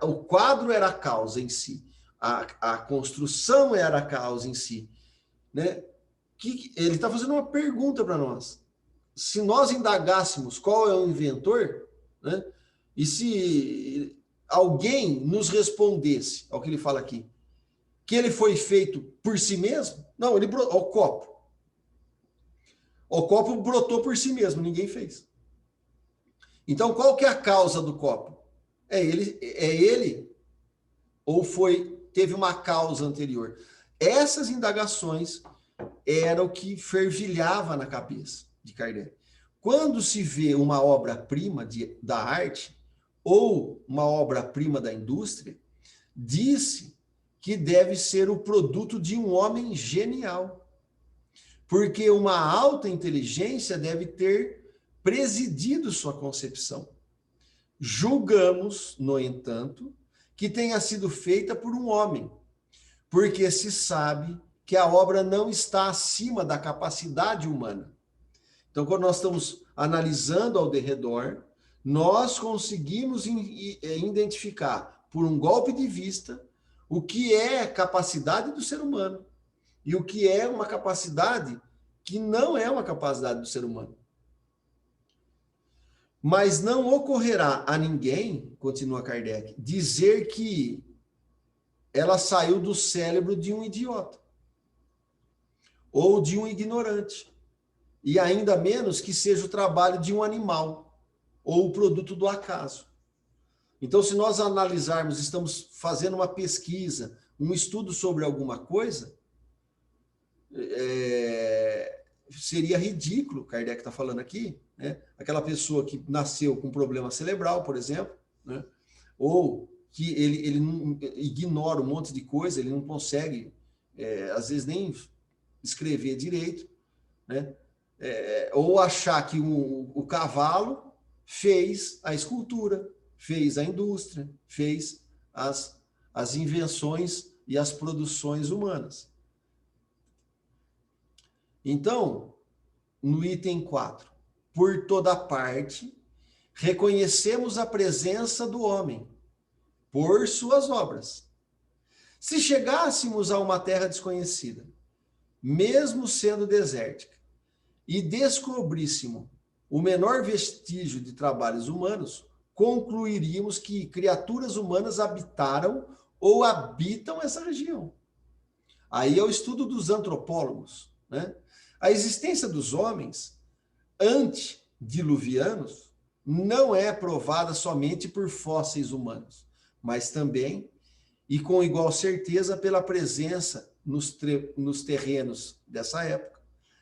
O quadro era a causa em si. A construção era a causa em si. Né? Ele está fazendo uma pergunta para nós. Se nós indagássemos qual é o inventor, né? E se alguém nos respondesse ao que ele fala aqui, que ele foi feito por si mesmo, não, o copo. O copo brotou por si mesmo, ninguém fez. Então, qual que é a causa do copo? É ele ou teve uma causa anterior? Essas indagações eram o que fervilhava na cabeça de Kardec. Quando se vê uma obra-prima da arte ou uma obra-prima da indústria, disse que deve ser o produto de um homem genial, porque uma alta inteligência deve ter presidido sua concepção. Julgamos, no entanto, que tenha sido feita por um homem, porque se sabe que a obra não está acima da capacidade humana. Então, quando nós estamos analisando ao derredor, nós conseguimos identificar, por um golpe de vista, o que é capacidade do ser humano e o que é uma capacidade que não é uma capacidade do ser humano. Mas não ocorrerá a ninguém, continua Kardec, dizer que ela saiu do cérebro de um idiota ou de um ignorante, e ainda menos que seja o trabalho de um animal ou o produto do acaso. Então, se nós analisarmos, estamos fazendo uma pesquisa, um estudo sobre alguma coisa, seria ridículo, Kardec está falando aqui, né? Aquela pessoa que nasceu com problema cerebral, por exemplo, né? Ou que ele não, ignora um monte de coisa, ele não consegue, às vezes, nem escrever direito, né? Ou achar que o cavalo fez a escultura, fez a indústria, fez as invenções e as produções humanas. Então, no item 4, por toda parte, reconhecemos a presença do homem por suas obras. Se chegássemos a uma terra desconhecida, mesmo sendo desértica, e descobríssemos o menor vestígio de trabalhos humanos, concluiríamos que criaturas humanas habitaram ou habitam essa região. Aí é o estudo dos antropólogos, né? A existência dos homens antediluvianos não é provada somente por fósseis humanos, mas também, e com igual certeza, pela presença nos terrenos dessa época,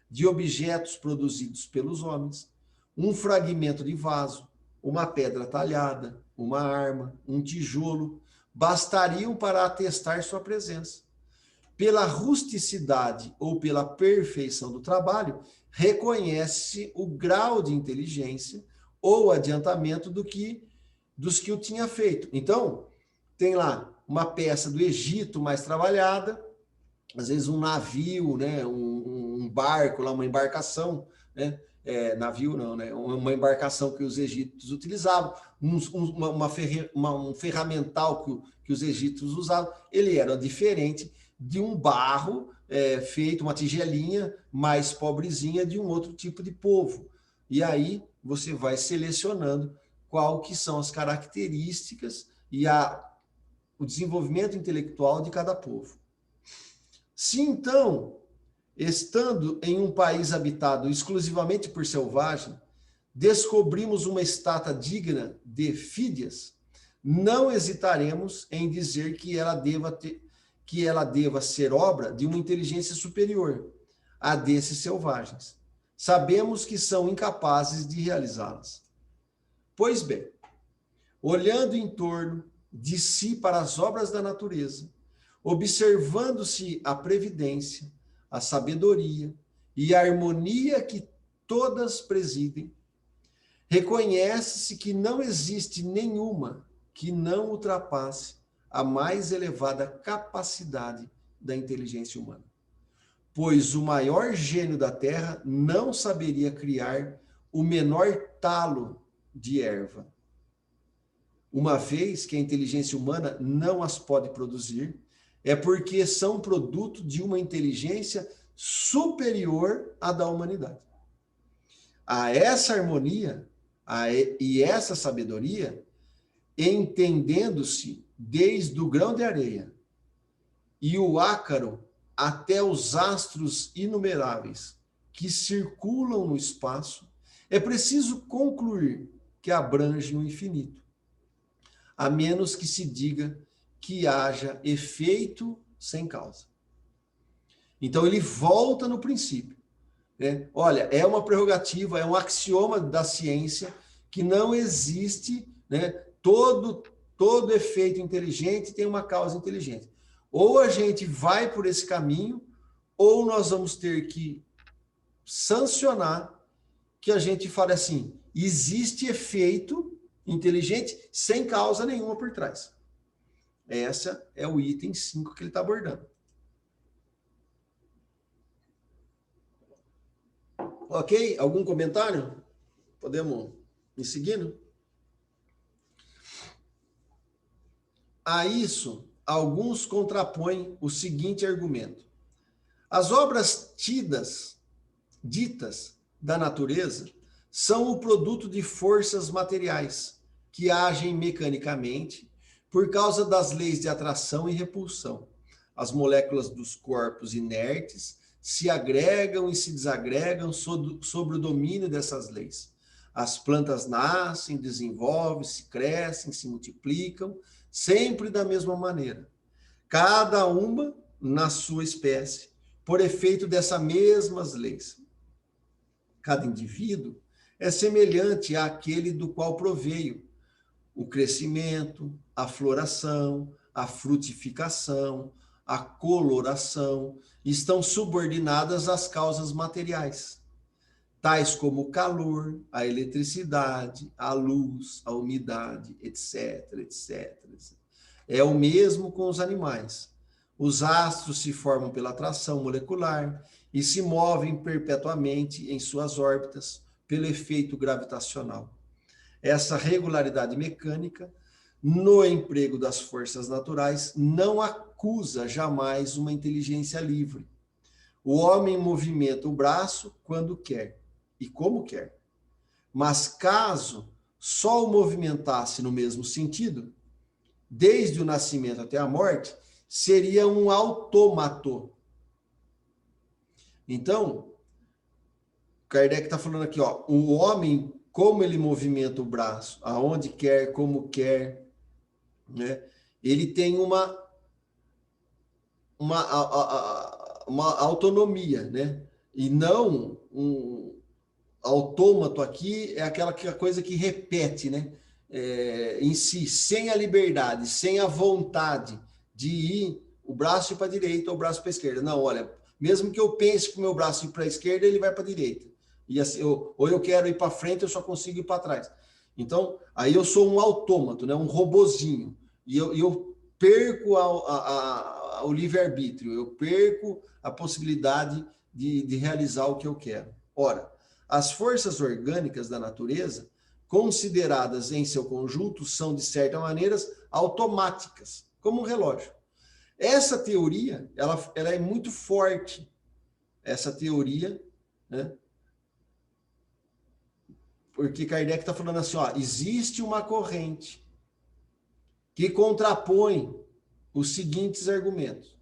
de objetos produzidos pelos homens, um fragmento de vaso, uma pedra talhada, uma arma, um tijolo, bastariam para atestar sua presença. Pela rusticidade ou pela perfeição do trabalho, reconhece o grau de inteligência ou adiantamento dos que o tinha feito. Então, tem lá uma peça do Egito mais trabalhada, às vezes um navio, né, um barco, lá, uma embarcação, né? Navio não, né? Uma embarcação que os egípcios utilizavam, um ferramental que os egípcios usavam, ele era diferente de um barro feito, uma tigelinha mais pobrezinha de um outro tipo de povo. E aí você vai selecionando qual que são as características e o desenvolvimento intelectual de cada povo. Se então, estando em um país habitado exclusivamente por selvagem, descobrimos uma estátua digna de Fídias, não hesitaremos em dizer que ela deva ser obra de uma inteligência superior a desses selvagens. Sabemos que são incapazes de realizá-las. Pois bem, olhando em torno de si para as obras da natureza, observando-se a previdência, a sabedoria e a harmonia que todas presidem, reconhece-se que não existe nenhuma que não ultrapasse a mais elevada capacidade da inteligência humana. Pois o maior gênio da Terra não saberia criar o menor talo de erva, uma vez que a inteligência humana não as pode produzir, é porque são produto de uma inteligência superior à da humanidade. A essa harmonia e essa sabedoria, entendendo-se desde o grão de areia e o ácaro até os astros inumeráveis que circulam no espaço, é preciso concluir que abrange o infinito, a menos que se diga que haja efeito sem causa. Então ele volta no princípio, né? Olha, é uma prerrogativa, é um axioma da ciência que não existe, né, todo efeito inteligente tem uma causa inteligente. Ou a gente vai por esse caminho, ou nós vamos ter que sancionar que a gente fale assim, existe efeito inteligente sem causa nenhuma por trás. Essa é o item 5 que ele está abordando. Ok? Algum comentário? Podemos ir seguindo? A isso, alguns contrapõem o seguinte argumento. As obras ditas da natureza são o produto de forças materiais que agem mecanicamente por causa das leis de atração e repulsão. As moléculas dos corpos inertes se agregam e se desagregam sob o domínio dessas leis. As plantas nascem, desenvolvem-se, crescem, se multiplicam, sempre da mesma maneira. Cada uma na sua espécie, por efeito dessas mesmas leis. Cada indivíduo é semelhante àquele do qual proveio o crescimento, a floração, a frutificação, a coloração, estão subordinadas às causas materiais, tais como o calor, a eletricidade, a luz, a umidade, etc, etc. É o mesmo com os animais. Os astros se formam pela atração molecular e se movem perpetuamente em suas órbitas pelo efeito gravitacional. Essa regularidade mecânica, no emprego das forças naturais, não acusa jamais uma inteligência livre. O homem movimenta o braço quando quer e como quer. Mas caso só o movimentasse no mesmo sentido, desde o nascimento até a morte, seria um autômato. Então, Kardec está falando aqui, ó, o homem, como ele movimenta o braço, aonde quer, como quer, né? Ele tem uma autonomia, né? E não um autômato aqui é aquela coisa que repete, né? Em si, sem a liberdade, sem a vontade de ir o braço para a direita ou o braço para a esquerda. Não, olha, mesmo que eu pense que o meu braço ir para a esquerda, ele vai para a direita. E assim, ou eu quero ir para frente, eu só consigo ir para trás. Então, aí eu sou um autômato, né? Um robozinho. E eu perco o livre-arbítrio, eu perco a possibilidade de realizar o que eu quero. Ora, as forças orgânicas da natureza, consideradas em seu conjunto, são, de certa maneira, automáticas, como um relógio. Essa teoria, ela é muito forte. Essa teoria, né? Porque Kardec está falando assim, ó, existe uma corrente que contrapõe os seguintes argumentos.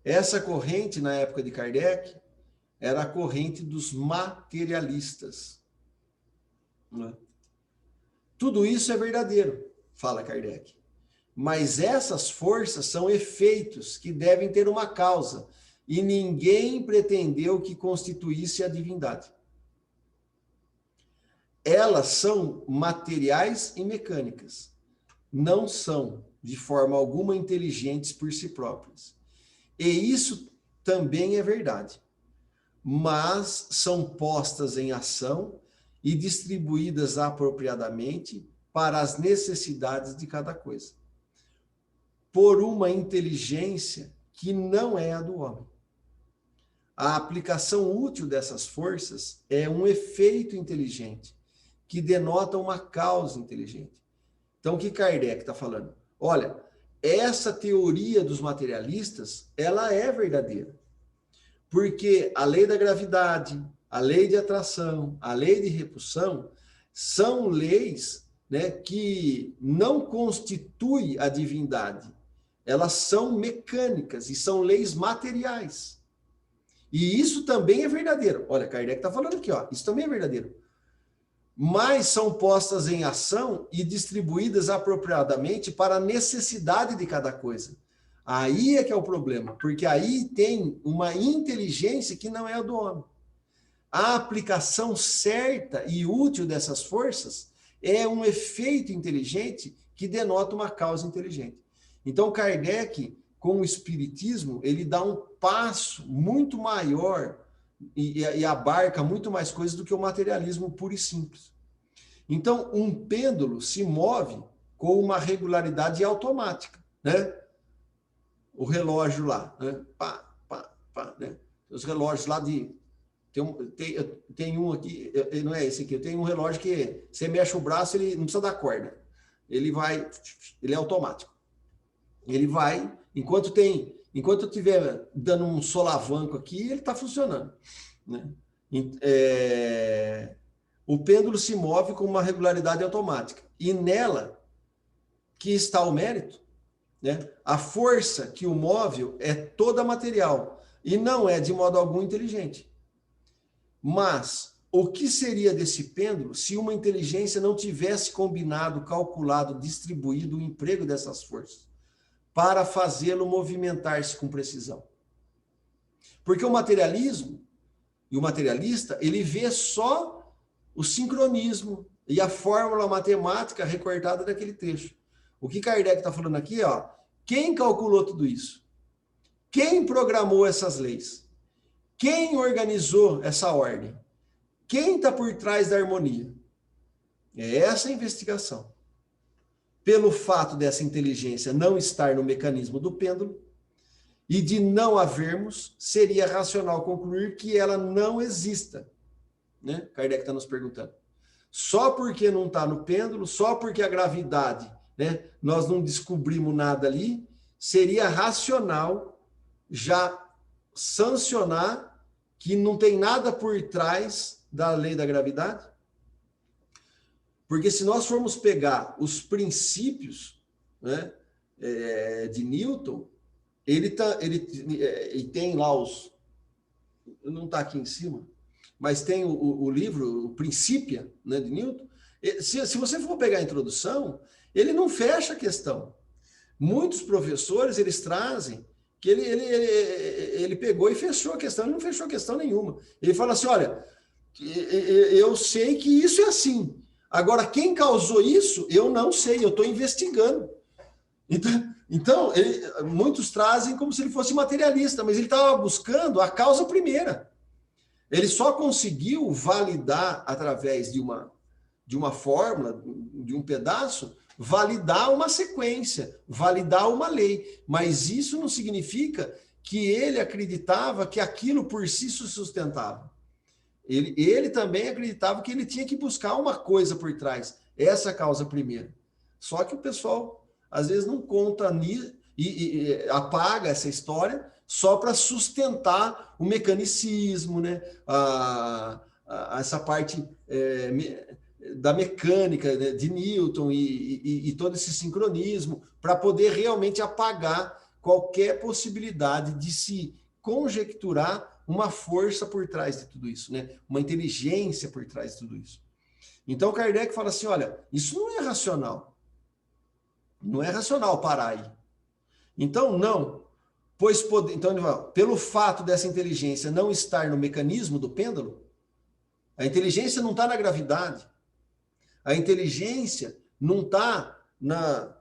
Essa corrente, na época de Kardec, era a corrente dos materialistas. Né? Tudo isso é verdadeiro, fala Kardec. Mas essas forças são efeitos que devem ter uma causa, e ninguém pretendeu que constituísse a divindade. Elas são materiais e mecânicas. Não são, de forma alguma, inteligentes por si próprias. E isso também é verdade. Mas são postas em ação e distribuídas apropriadamente para as necessidades de cada coisa, por uma inteligência que não é a do homem. A aplicação útil dessas forças é um efeito inteligente, que denota uma causa inteligente. Então, o que Kardec está falando? Olha, essa teoria dos materialistas, ela é verdadeira. Porque a lei da gravidade, a lei de atração, a lei de repulsão, são leis, né, que não constituem a divindade. Elas são mecânicas e são leis materiais. E isso também é verdadeiro. Olha, Kardec está falando aqui, ó, isso também é verdadeiro. Mas são postas em ação e distribuídas apropriadamente para a necessidade de cada coisa. Aí é que é o problema, porque aí tem uma inteligência que não é a do homem. A aplicação certa e útil dessas forças é um efeito inteligente que denota uma causa inteligente. Então, Kardec, com o Espiritismo, ele dá um passo muito maior e abarca muito mais coisas do que o materialismo puro e simples. Então, um pêndulo se move com uma regularidade automática, né? O relógio lá, né? Pá, pá, pá, né? Os relógios lá tem Tem um aqui, não é esse aqui, eu tenho um relógio que você mexe o braço, ele não precisa dar corda. Ele é automático. Ele vai, enquanto eu estiver dando um solavanco aqui, ele está funcionando, né? O pêndulo se move com uma regularidade automática. E nela que está o mérito, né? A força que o move é toda material e não é de modo algum inteligente. Mas o que seria desse pêndulo se uma inteligência não tivesse combinado, calculado, distribuído o emprego dessas forças para fazê-lo movimentar-se com precisão? Porque o materialismo e o materialista, ele vê só o sincronismo e a fórmula matemática recortada daquele trecho. O que Kardec está falando aqui, ó, quem calculou tudo isso? Quem programou essas leis? Quem organizou essa ordem? Quem está por trás da harmonia? É essa a investigação. Pelo fato dessa inteligência não estar no mecanismo do pêndulo e de não havermos, seria racional concluir que ela não exista. Né? Kardec está nos perguntando. Só porque não está no pêndulo, só porque a gravidade, né, nós não descobrimos nada ali, seria racional já sancionar que não tem nada por trás da lei da gravidade? Porque se nós formos pegar os princípios, né, de Newton, ele tem lá os... Não está aqui em cima, mas tem o livro, o Principia, né, de Newton. Se você for pegar a introdução, ele não fecha a questão. Muitos professores, eles trazem que ele pegou e fechou a questão. Ele não fechou a questão nenhuma. Ele fala assim, olha, eu sei que isso é assim. Agora, quem causou isso, eu não sei, eu estou investigando. Então muitos trazem como se ele fosse materialista, mas ele estava buscando a causa primeira. Ele só conseguiu validar, através de uma fórmula, de um pedaço, validar uma sequência, validar uma lei. Mas isso não significa que ele acreditava que aquilo por si se sustentava. Ele também acreditava que ele tinha que buscar uma coisa por trás, essa causa primeira. Só que o pessoal, às vezes, não conta e apaga essa história só para sustentar o mecanicismo, né? Essa parte da mecânica, né, de Newton e todo esse sincronismo, para poder realmente apagar qualquer possibilidade de se conjecturar uma força por trás de tudo isso, né? Uma inteligência por trás de tudo isso. Então, Kardec fala assim, olha, isso não é racional. Não é racional parar aí. Então, não. Então, ele fala, pelo fato dessa inteligência não estar no mecanismo do pêndulo, a inteligência não está na gravidade, a inteligência não está na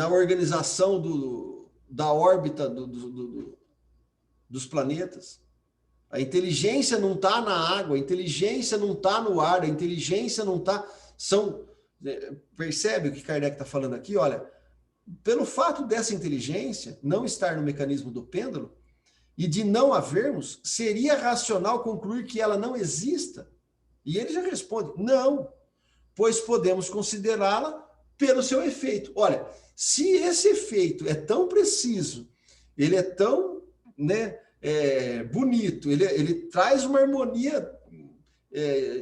organização da órbita dos planetas. A inteligência não está na água, a inteligência não está no ar, a inteligência não está... Percebe o que Kardec está falando aqui? Olha, pelo fato dessa inteligência não estar no mecanismo do pêndulo e de não havermos, seria racional concluir que ela não exista? E ele já responde, não, pois podemos considerá-la pelo seu efeito. Olha, se esse efeito é tão preciso, ele é tão, né, bonito, ele traz uma harmonia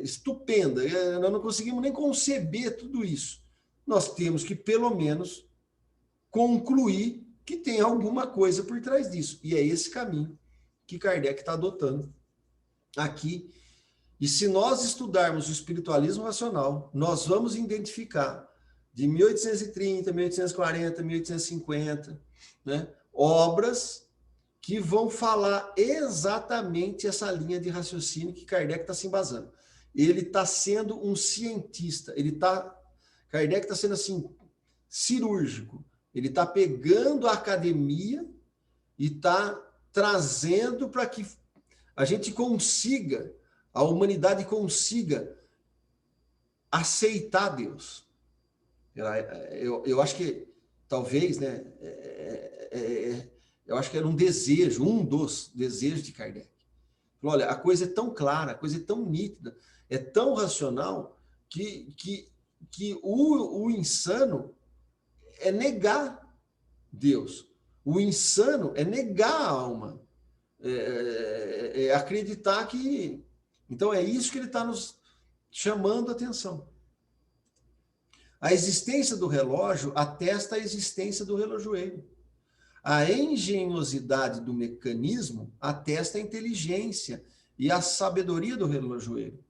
estupenda, nós não conseguimos nem conceber tudo isso. Nós temos que, pelo menos, concluir que tem alguma coisa por trás disso. E é esse caminho que Kardec está adotando aqui. E se nós estudarmos o espiritualismo racional, nós vamos identificar de 1830, 1840, 1850, né, obras que vão falar exatamente essa linha de raciocínio que Kardec está se embasando. Ele está sendo um cientista, Kardec está sendo assim, cirúrgico. Ele está pegando a academia e está trazendo para que a gente consiga, a humanidade consiga aceitar Deus. Eu acho que, talvez, né, eu acho que era um dos desejos de Kardec. Olha, a coisa é tão clara, a coisa é tão nítida, é tão racional, que o insano é negar Deus. O insano é negar a alma. É acreditar que... Então, é isso que ele está nos chamando a atenção. A existência do relógio atesta a existência do relojoeiro. A engenhosidade do mecanismo atesta a inteligência e a sabedoria do relojoeiro.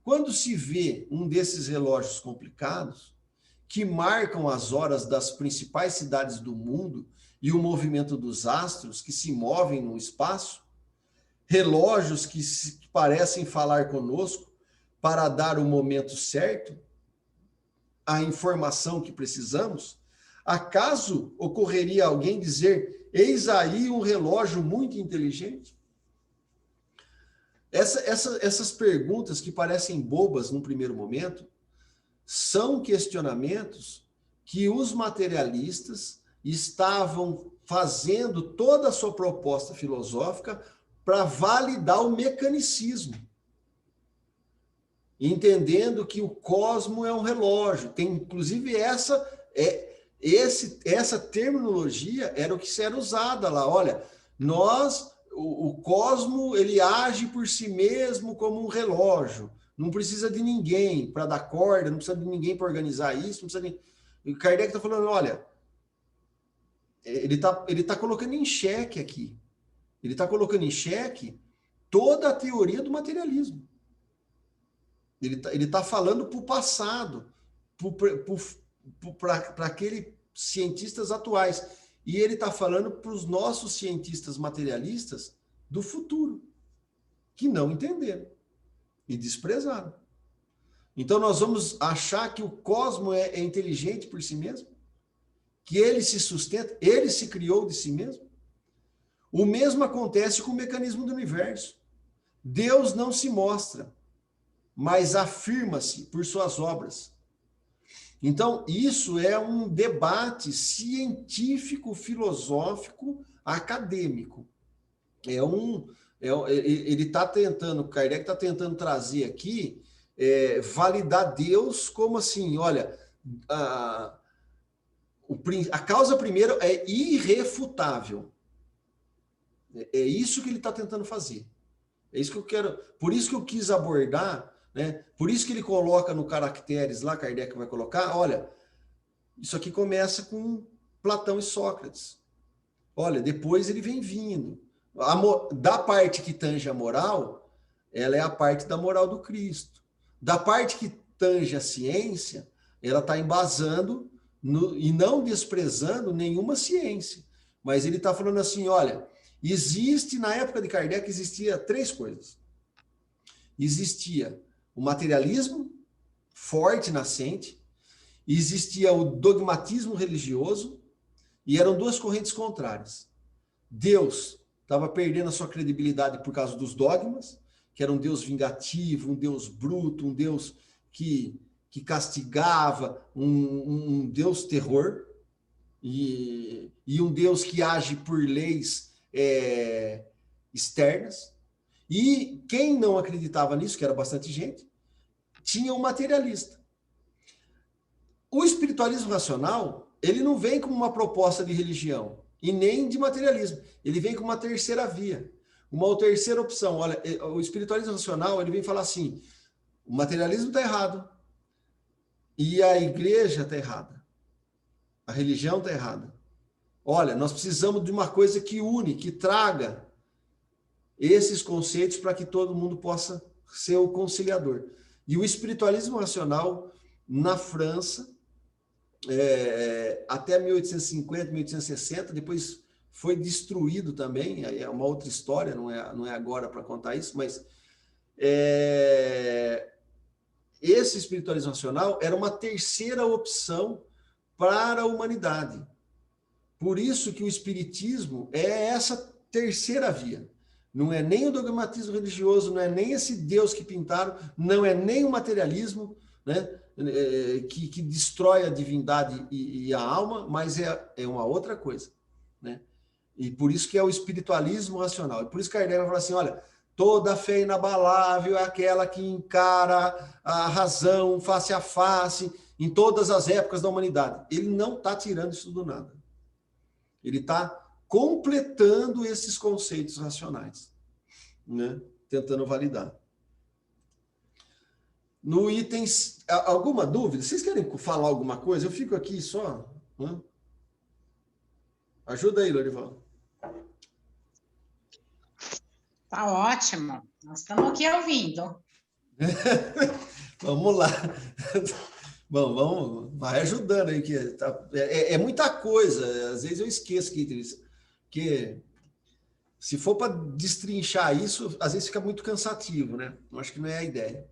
Quando se vê um desses relógios complicados, que marcam as horas das principais cidades do mundo e o movimento dos astros que se movem no espaço, relógios que parecem falar conosco para dar o momento certo, a informação que precisamos, acaso ocorreria alguém dizer, eis aí um relógio muito inteligente? Essas perguntas que parecem bobas num primeiro momento, são questionamentos que os materialistas estavam fazendo toda a sua proposta filosófica para validar o mecanicismo, entendendo que o cosmo é um relógio. Tem, inclusive, essa terminologia era o que era usada lá. Olha, o cosmo, ele age por si mesmo como um relógio. Não precisa de ninguém para dar corda, não precisa de ninguém para organizar isso, não precisa de... O Kardec está falando, olha, ele tá colocando em xeque aqui. Ele está colocando em xeque toda a teoria do materialismo. Ele tá falando para o passado, para aqueles cientistas atuais. E ele está falando para os nossos cientistas materialistas do futuro, que não entenderam e desprezaram. Então, nós vamos achar que o cosmo é inteligente por si mesmo? Que ele se sustenta, ele se criou de si mesmo? O mesmo acontece com o mecanismo do universo. Deus não se mostra, mas afirma-se por suas obras. Então, isso é um debate científico, filosófico, acadêmico. Ele está tentando, Kardec está tentando trazer aqui, validar Deus como assim, olha, a causa primeira é irrefutável. É isso que ele está tentando fazer. É isso que eu quero, por isso que eu quis abordar, né? Por isso que ele coloca no Caracteres lá, Kardec vai colocar, olha, isso aqui começa com Platão e Sócrates. Olha, depois ele vem vindo. Da parte que tange a moral, ela é a parte da moral do Cristo. Da parte que tange a ciência, ela está embasando e não desprezando nenhuma ciência. Mas ele está falando assim, olha, na época de Kardec, existia 3 coisas. Existia o materialismo forte, nascente, existia o dogmatismo religioso, e eram 2 correntes contrárias. Deus estava perdendo a sua credibilidade por causa dos dogmas, que era um Deus vingativo, um Deus bruto, um Deus que castigava, um Deus terror, e um Deus que age por leis externas. E quem não acreditava nisso, que era bastante gente, tinha um materialista. O espiritualismo racional, ele não vem como uma proposta de religião e nem de materialismo. Ele vem com uma terceira via, uma terceira opção. Olha, o espiritualismo racional, ele vem falar assim, o materialismo está errado e a igreja está errada. A religião está errada. Olha, nós precisamos de uma coisa que une, que traga esses conceitos para que todo mundo possa ser o conciliador. E o espiritualismo racional, na França, até 1850, 1860, depois foi destruído também, é uma outra história, não é agora para contar isso, mas esse espiritualismo racional era uma terceira opção para a humanidade. Por isso que o espiritismo é essa terceira via. Não é nem o dogmatismo religioso, não é nem esse Deus que pintaram, não é nem o materialismo, né, que destrói a divindade e a alma, mas é uma outra coisa, né? E por isso que é o espiritualismo racional. E por isso que Kardec vai falar assim, olha, Toda fé inabalável é aquela que encara a razão face a face em todas as épocas da humanidade. Ele não está tirando isso do nada. Ele está completando esses conceitos racionais, né? Tentando validar. No item, alguma dúvida? Vocês querem falar alguma coisa? Eu fico aqui só. Né? Ajuda aí, Lorival. Tá ótimo. Nós estamos aqui ouvindo. Vamos lá. Bom, vai ajudando aí, que é muita coisa. Às vezes eu esqueço que se for para destrinchar isso, às vezes fica muito cansativo, né? Eu acho que não é a ideia.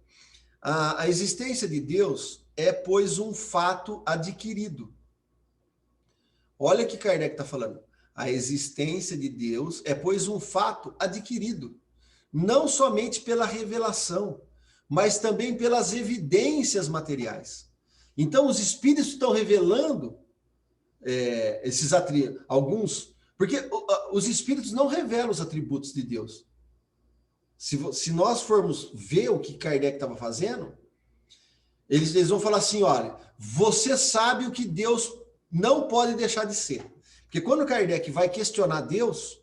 A existência de Deus é, pois, um fato adquirido. Olha o que Kardec está falando. A existência de Deus é, pois, um fato adquirido, não somente pela revelação, mas também pelas evidências materiais. Então, os espíritos estão revelando esses atributos, alguns, porque os espíritos não revelam os atributos de Deus. Se nós formos ver o que Kardec estava fazendo, eles vão falar assim, olha, você sabe o que Deus não pode deixar de ser. Porque quando Kardec vai questionar Deus,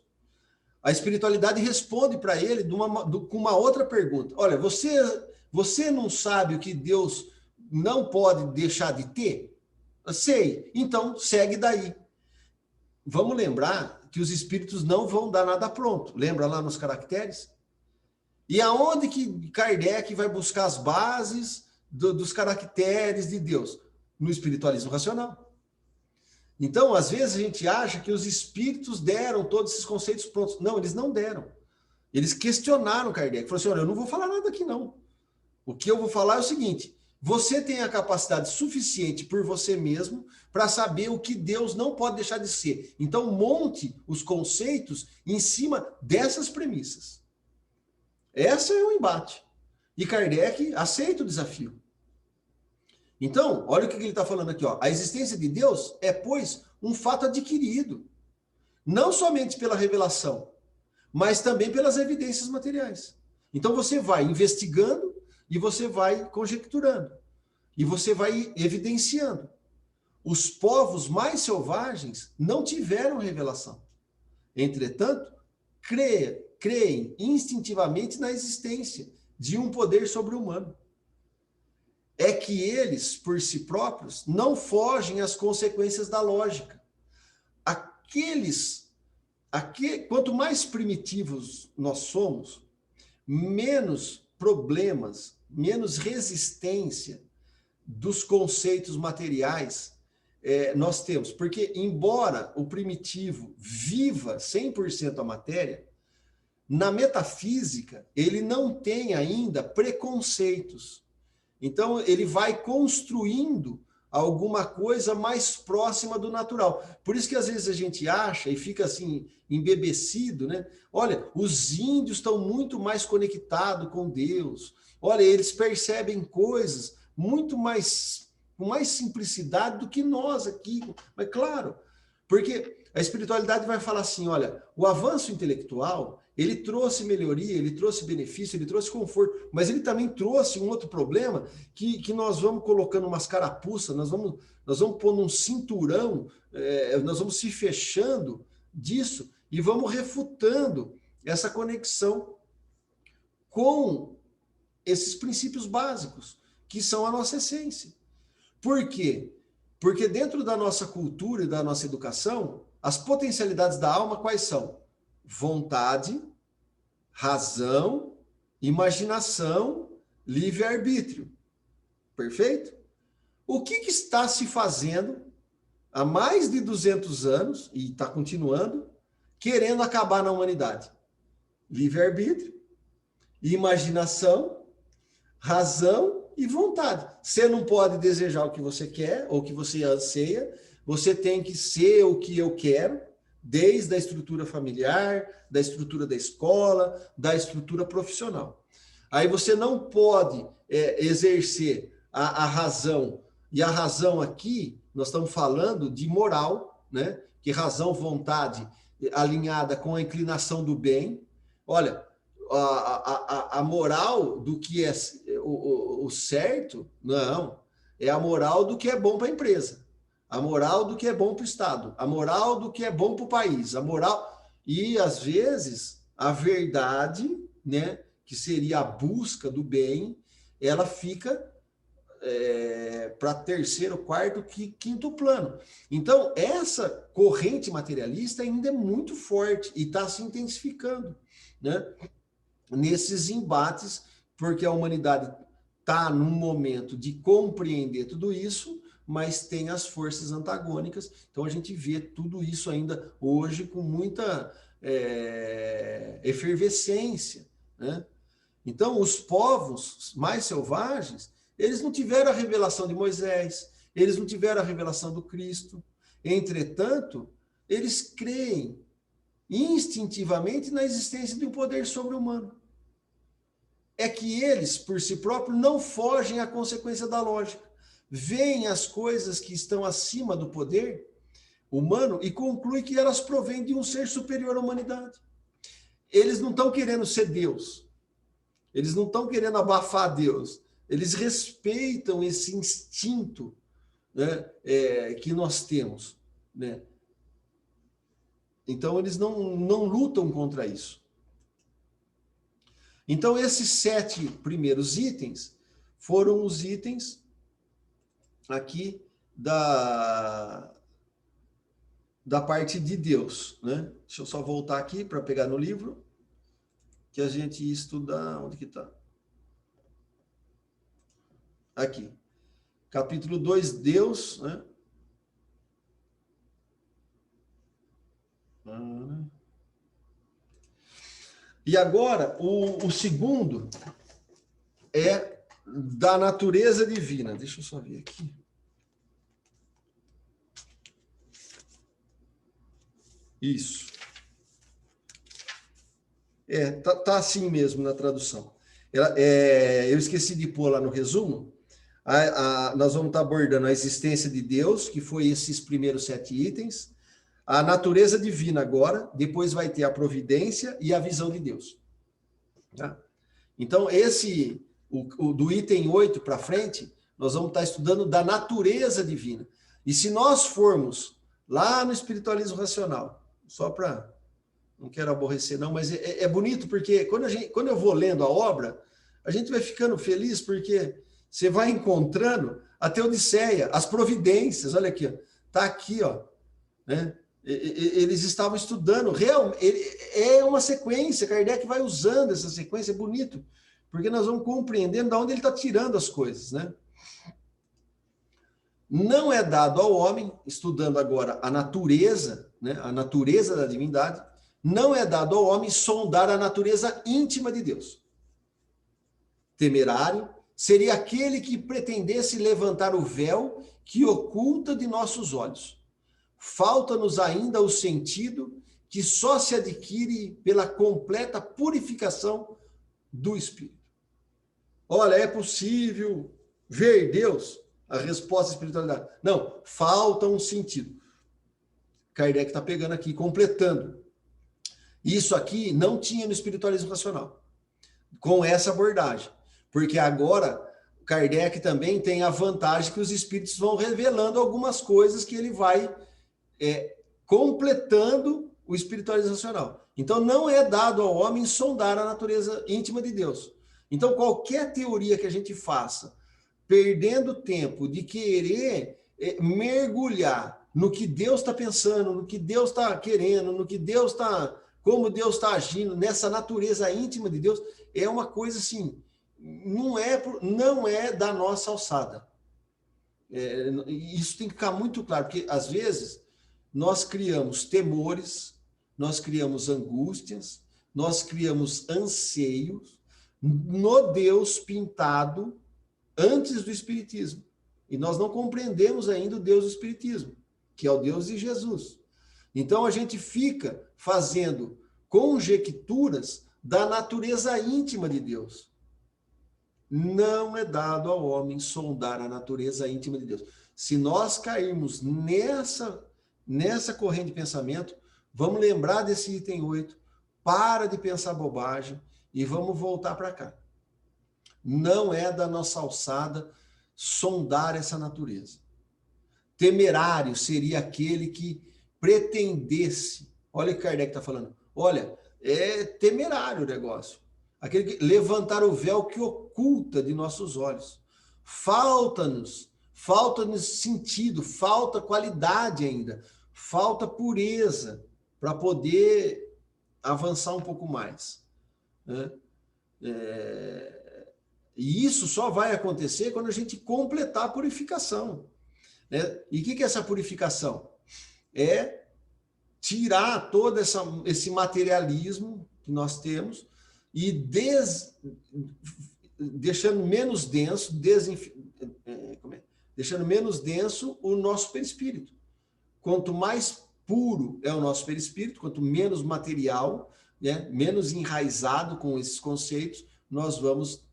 a espiritualidade responde para ele com uma outra pergunta. Olha, você não sabe o que Deus não pode deixar de ter? Eu sei. Então, segue daí. Vamos lembrar que os espíritos não vão dar nada pronto. Lembra lá nos caracteres? E aonde que Kardec vai buscar as bases dos caracteres de Deus? No espiritualismo racional. Então, às vezes, a gente acha que os espíritos deram todos esses conceitos prontos. Não, eles não deram. Eles questionaram Kardec. Falaram assim, olha, eu não vou falar nada aqui, não. O que eu vou falar é o seguinte, você tem a capacidade suficiente por você mesmo para saber o que Deus não pode deixar de ser. Então, monte os conceitos em cima dessas premissas. Esse é o embate. E Kardec aceita o desafio. Então, olha o que ele está falando aqui. Ó. A existência de Deus é, pois, um fato adquirido. Não somente pela revelação, mas também pelas evidências materiais. Então, você vai investigando e você vai conjecturando. E você vai evidenciando. Os povos mais selvagens não tiveram revelação. Entretanto, creem instintivamente na existência de um poder sobre-humano. É que eles, por si próprios, não fogem às consequências da lógica. Quanto mais primitivos nós somos, menos problemas, menos resistência dos conceitos materiais nós temos. Porque, embora o primitivo viva 100% a matéria, na metafísica, ele não tem ainda preconceitos. Então, ele vai construindo alguma coisa mais próxima do natural. Por isso que, às vezes, a gente acha e fica assim, embebecido, né? Olha, os índios estão muito mais conectados com Deus. Olha, eles percebem coisas muito mais, com mais simplicidade do que nós aqui. Mas, claro, porque a espiritualidade vai falar assim, olha, o avanço intelectual, ele trouxe melhoria, ele trouxe benefício, ele trouxe conforto, mas ele também trouxe um outro problema que nós vamos colocando umas carapuças, nós vamos pondo um cinturão, nós vamos se fechando disso e vamos refutando essa conexão com esses princípios básicos, que são a nossa essência. Por quê? Porque dentro da nossa cultura e da nossa educação, as potencialidades da alma quais são? Vontade, razão, imaginação, livre-arbítrio. Perfeito? O que está se fazendo há mais de 200 anos, e está continuando, querendo acabar na humanidade? Livre-arbítrio, imaginação, razão e vontade. Você não pode desejar o que você quer ou o que você anseia, você tem que ser o que eu quero, desde a estrutura familiar, da estrutura da escola, da estrutura profissional. Aí você não pode exercer a razão, e a razão aqui, nós estamos falando de moral, né? Que razão, vontade, alinhada com a inclinação do bem. Olha, a moral do que é o certo, não. É a moral do que é bom para a empresa, a moral do que é bom para o Estado, a moral do que é bom para o país, a moral... E, às vezes, a verdade, né, que seria a busca do bem, ela fica para terceiro, quarto, quinto plano. Então, essa corrente materialista ainda é muito forte e está se intensificando, né, nesses embates, porque a humanidade está num momento de compreender tudo isso, mas tem as forças antagônicas. Então, a gente vê tudo isso ainda hoje com muita efervescência, né? Então, os povos mais selvagens, eles não tiveram a revelação de Moisés, eles não tiveram a revelação do Cristo. Entretanto, eles creem instintivamente na existência de um poder sobre-humano. É que eles, por si próprios, não fogem à consequência da lógica. Veem as coisas que estão acima do poder humano e concluem que elas provêm de um ser superior à humanidade. Eles não estão querendo ser Deus. Eles não estão querendo abafar Deus. Eles respeitam esse instinto, né, que nós temos, né? Então, eles não lutam contra isso. Então, esses 7 primeiros itens foram os itens aqui da parte de Deus, né? Deixa eu só voltar aqui para pegar no livro que a gente ia estudar. Onde que está? Aqui. Capítulo 2, Deus, né? E agora, o segundo é da natureza divina. Deixa eu só ver aqui. Isso. Tá assim mesmo na tradução. Eu esqueci de pôr lá no resumo. Nós vamos estar abordando a existência de Deus, que foi esses primeiros 7 itens, a natureza divina agora, depois vai ter a providência e a visão de Deus. Tá? Então, do item 8 para frente, nós vamos estar estudando da natureza divina. E se nós formos lá no espiritualismo racional, só para... Não quero aborrecer, não, mas é bonito, porque quando eu vou lendo a obra, a gente vai ficando feliz, porque você vai encontrando a Teodiceia, as providências, olha aqui, está aqui, ó, né? Eles estavam estudando, é uma sequência, Kardec vai usando essa sequência, é bonito, porque nós vamos compreendendo de onde ele está tirando as coisas, né? Não é dado ao homem, estudando agora a natureza, né, a natureza da divindade, não é dado ao homem sondar a natureza íntima de Deus. Temerário seria aquele que pretendesse levantar o véu que oculta de nossos olhos. Falta-nos ainda o sentido que só se adquire pela completa purificação do espírito. Olha, é possível ver Deus? A resposta à espiritualidade. Não, falta um sentido. Kardec está pegando aqui, completando. Isso aqui não tinha no espiritualismo racional, com essa abordagem. Porque agora, Kardec também tem a vantagem que os espíritos vão revelando algumas coisas que ele vai completando o espiritualismo racional. Então, não é dado ao homem sondar a natureza íntima de Deus. Então, qualquer teoria que a gente faça, perdendo tempo de querer mergulhar no que Deus está pensando, no que Deus está querendo, no que Deus está... como Deus está agindo nessa natureza íntima de Deus, é uma coisa assim, não é da nossa alçada. Isso tem que ficar muito claro, porque às vezes nós criamos temores, nós criamos angústias, nós criamos anseios no Deus pintado antes do Espiritismo. E nós não compreendemos ainda o Deus do Espiritismo, que é o Deus de Jesus. Então, a gente fica fazendo conjecturas da natureza íntima de Deus. Não é dado ao homem sondar a natureza íntima de Deus. Se nós cairmos nessa corrente de pensamento, vamos lembrar desse item 8, para de pensar bobagem e vamos voltar para cá. Não é da nossa alçada sondar essa natureza. Temerário seria aquele que pretendesse, olha o que Kardec está falando, olha, é temerário o negócio, aquele que levantar o véu que oculta de nossos olhos. Falta-nos sentido, falta qualidade ainda, falta pureza para poder avançar um pouco mais, né? E isso só vai acontecer quando a gente completar a purificação, né? E o que é essa purificação? É tirar todo esse materialismo que nós temos e deixando menos denso, deixando menos denso o nosso perispírito. Quanto mais puro é o nosso perispírito, quanto menos material, né, menos enraizado com esses conceitos, nós vamos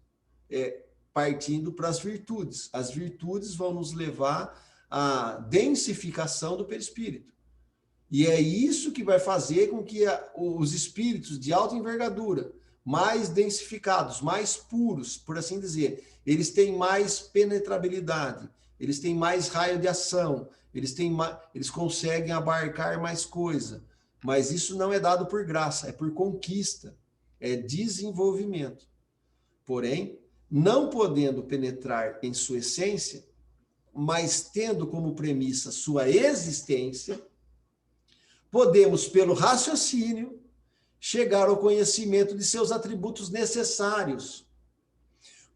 partindo para as virtudes. As virtudes vão nos levar à densificação do perispírito. E é isso que vai fazer com que os espíritos de alta envergadura, mais densificados, mais puros, por assim dizer, eles têm mais penetrabilidade, eles têm mais raio de ação, eles conseguem abarcar mais coisa. Mas isso não é dado por graça, é por conquista, é desenvolvimento. Porém, não podendo penetrar em sua essência, mas tendo como premissa sua existência, podemos, pelo raciocínio, chegar ao conhecimento de seus atributos necessários.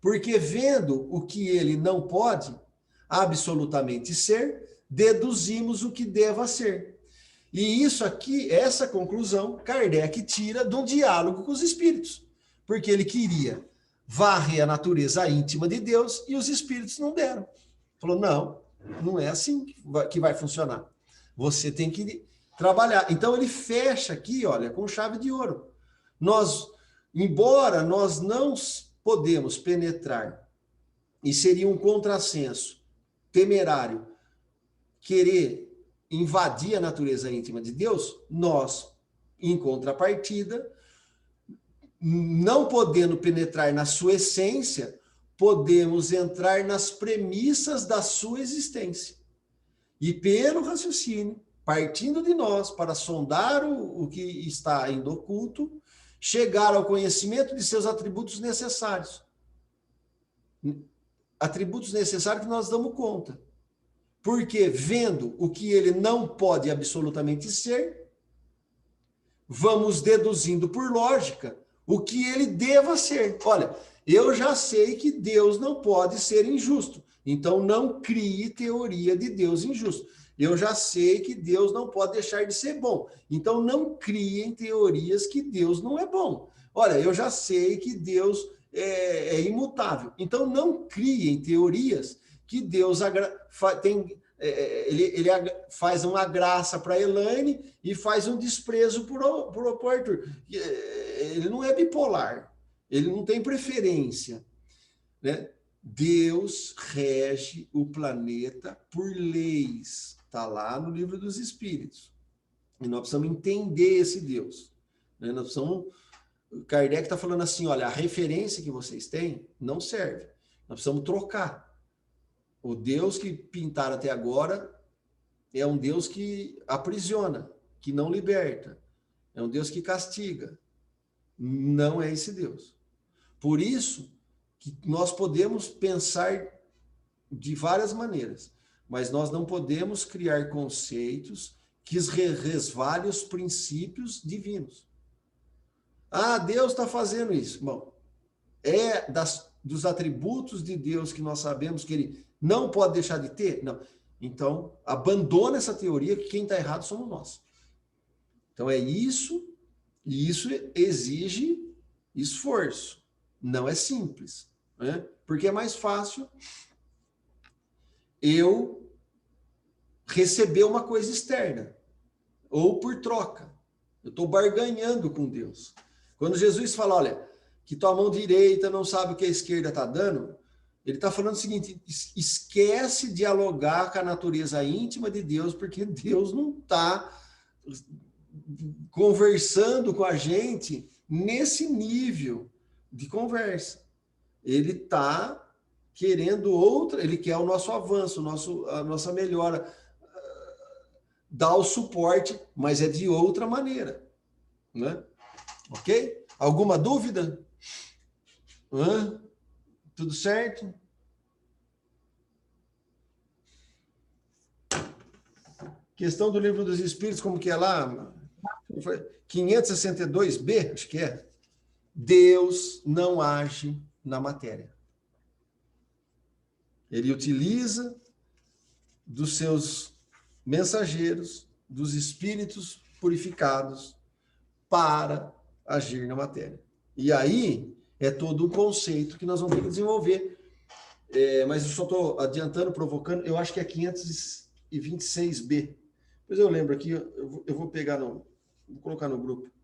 Porque vendo o que ele não pode absolutamente ser, deduzimos o que deva ser. E isso aqui, essa conclusão, Kardec tira de um diálogo com os espíritos. Porque ele queria varrer a natureza íntima de Deus e os espíritos não deram. Falou, não é assim que vai funcionar. Você tem que trabalhar. Então ele fecha aqui, olha, com chave de ouro. Embora nós não podemos penetrar, e seria um contrassenso temerário querer invadir a natureza íntima de Deus, nós, em contrapartida, não podendo penetrar na sua essência, podemos entrar nas premissas da sua existência. E pelo raciocínio, partindo de nós para sondar o que está ainda oculto, chegar ao conhecimento de seus atributos necessários. Atributos necessários que nós damos conta. Porque vendo o que ele não pode absolutamente ser, vamos deduzindo por lógica o que ele deva ser. Olha, eu já sei que Deus não pode ser injusto, então não crie teoria de Deus injusto. Eu já sei que Deus não pode deixar de ser bom, então não criem teorias que Deus não é bom. Olha, eu já sei que Deus é imutável, então não criem teorias que Deus ele faz uma graça para Elaine e faz um desprezo para o Arthur. Ele não é bipolar, ele não tem preferência, né? Deus rege o planeta por leis, está lá no Livro dos Espíritos. E nós precisamos entender esse Deus, né? Kardec está falando assim, olha, a referência que vocês têm não serve, nós precisamos trocar. O Deus que pintaram até agora é um Deus que aprisiona, que não liberta. É um Deus que castiga. Não é esse Deus. Por isso que nós podemos pensar de várias maneiras, mas nós não podemos criar conceitos que resvalem os princípios divinos. Ah, Deus está fazendo isso. Bom, dos atributos de Deus que nós sabemos que ele não pode deixar de ter? Não. Então, abandona essa teoria que quem está errado somos nós. Então, é isso, e isso exige esforço. Não é simples, né? Porque é mais fácil eu receber uma coisa externa, ou por troca. Eu estou barganhando com Deus. Quando Jesus fala, olha, que tua mão direita não sabe o que a esquerda está dando, ele está falando o seguinte, esquece dialogar com a natureza íntima de Deus, porque Deus não está conversando com a gente nesse nível de conversa. Ele está querendo outra, ele quer o nosso avanço, a nossa melhora, dá o suporte, mas é de outra maneira, né? Ok? Alguma dúvida? Tudo certo? Questão do Livro dos Espíritos, como que é lá? 562b, acho que é. Deus não age na matéria. Ele utiliza dos seus mensageiros, dos espíritos purificados, para agir na matéria. E aí é todo um conceito que nós vamos ter que desenvolver. Mas eu só estou adiantando, provocando, eu acho que é 526b. Depois eu lembro aqui, eu vou pegar vou colocar no grupo. –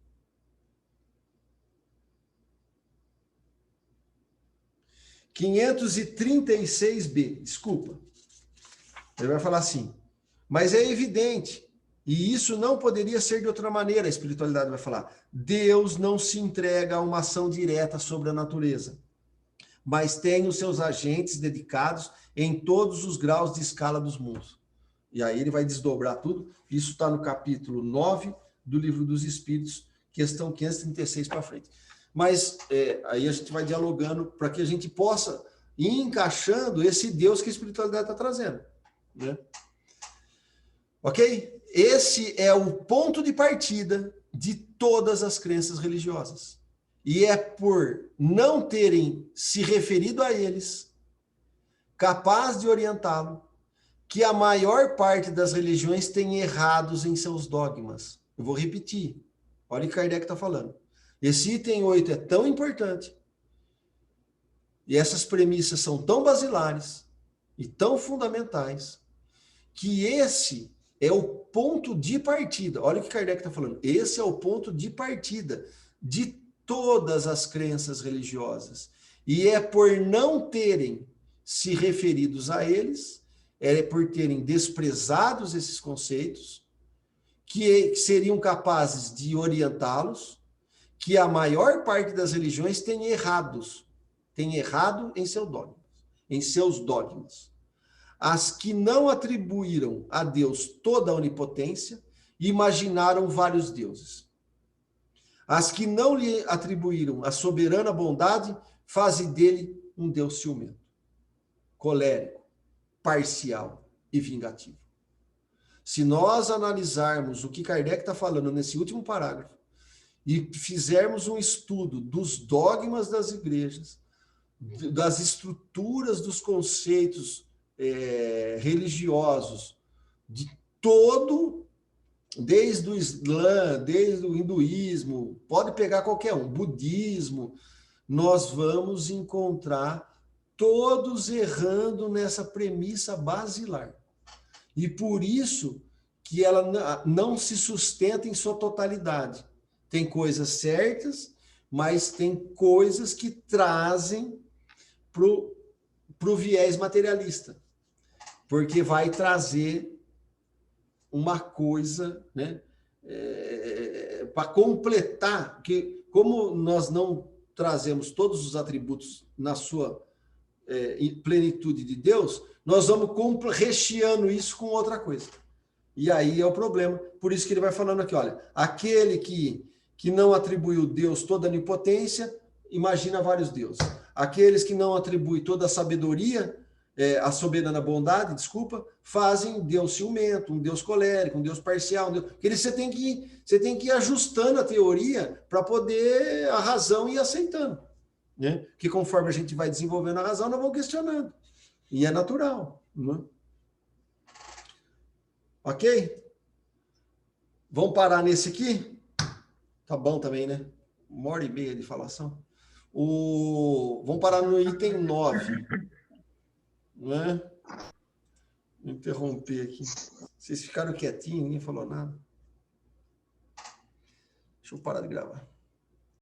536b, desculpa. Ele vai falar assim, mas é evidente, e isso não poderia ser de outra maneira, a espiritualidade vai falar, Deus não se entrega a uma ação direta sobre a natureza, mas tem os seus agentes dedicados em todos os graus de escala dos mundos. E aí ele vai desdobrar tudo, isso está no capítulo 9 do Livro dos Espíritos, questão 536 para frente. Mas aí a gente vai dialogando para que a gente possa ir encaixando esse Deus que a espiritualidade está trazendo, né? Ok? Esse é o ponto de partida de todas as crenças religiosas. E é por não terem se referido a eles, capaz de orientá-lo, que a maior parte das religiões tem errados em seus dogmas. Eu vou repetir. Olha o que Kardec está falando. Esse item 8 é tão importante, e essas premissas são tão basilares e tão fundamentais, que esse é o ponto de partida. Olha o que Kardec está falando. Esse é o ponto de partida de todas as crenças religiosas. E é por não terem se referidos a eles, é por terem desprezados esses conceitos, que seriam capazes de orientá-los, que a maior parte das religiões tem errado em seus dogmas. As que não atribuíram a Deus toda a onipotência, imaginaram vários deuses. As que não lhe atribuíram a soberana bondade, fazem dele um Deus ciumento, colérico, parcial e vingativo. Se nós analisarmos o que Kardec está falando nesse último parágrafo, e fizermos um estudo dos dogmas das igrejas, das estruturas dos conceitos religiosos, de todo, desde o Islã, desde o hinduísmo, pode pegar qualquer um, budismo, nós vamos encontrar todos errando nessa premissa basilar. E por isso que ela não se sustenta em sua totalidade. Tem coisas certas, mas tem coisas que trazem para o viés materialista, porque vai trazer uma coisa, né, para completar, que como nós não trazemos todos os atributos na sua plenitude de Deus, nós vamos recheando isso com outra coisa. E aí é o problema. Por isso que ele vai falando aqui, olha, aquele que não atribuiu Deus toda a onipotência, imagina vários deuses. Aqueles que não atribuem toda a sabedoria, a soberana bondade, desculpa, fazem Deus ciumento, um Deus colérico, um Deus parcial. Porque você tem que ir ajustando a teoria para poder a razão ir aceitando, né? Que conforme a gente vai desenvolvendo a razão, nós vamos questionando. E é natural, né? Ok? Vamos parar nesse aqui? Tá bom também, né? 1h30 de falação. Vamos parar no item 9. Né? Vou interromper aqui. Vocês ficaram quietinhos, ninguém falou nada. Deixa eu parar de gravar.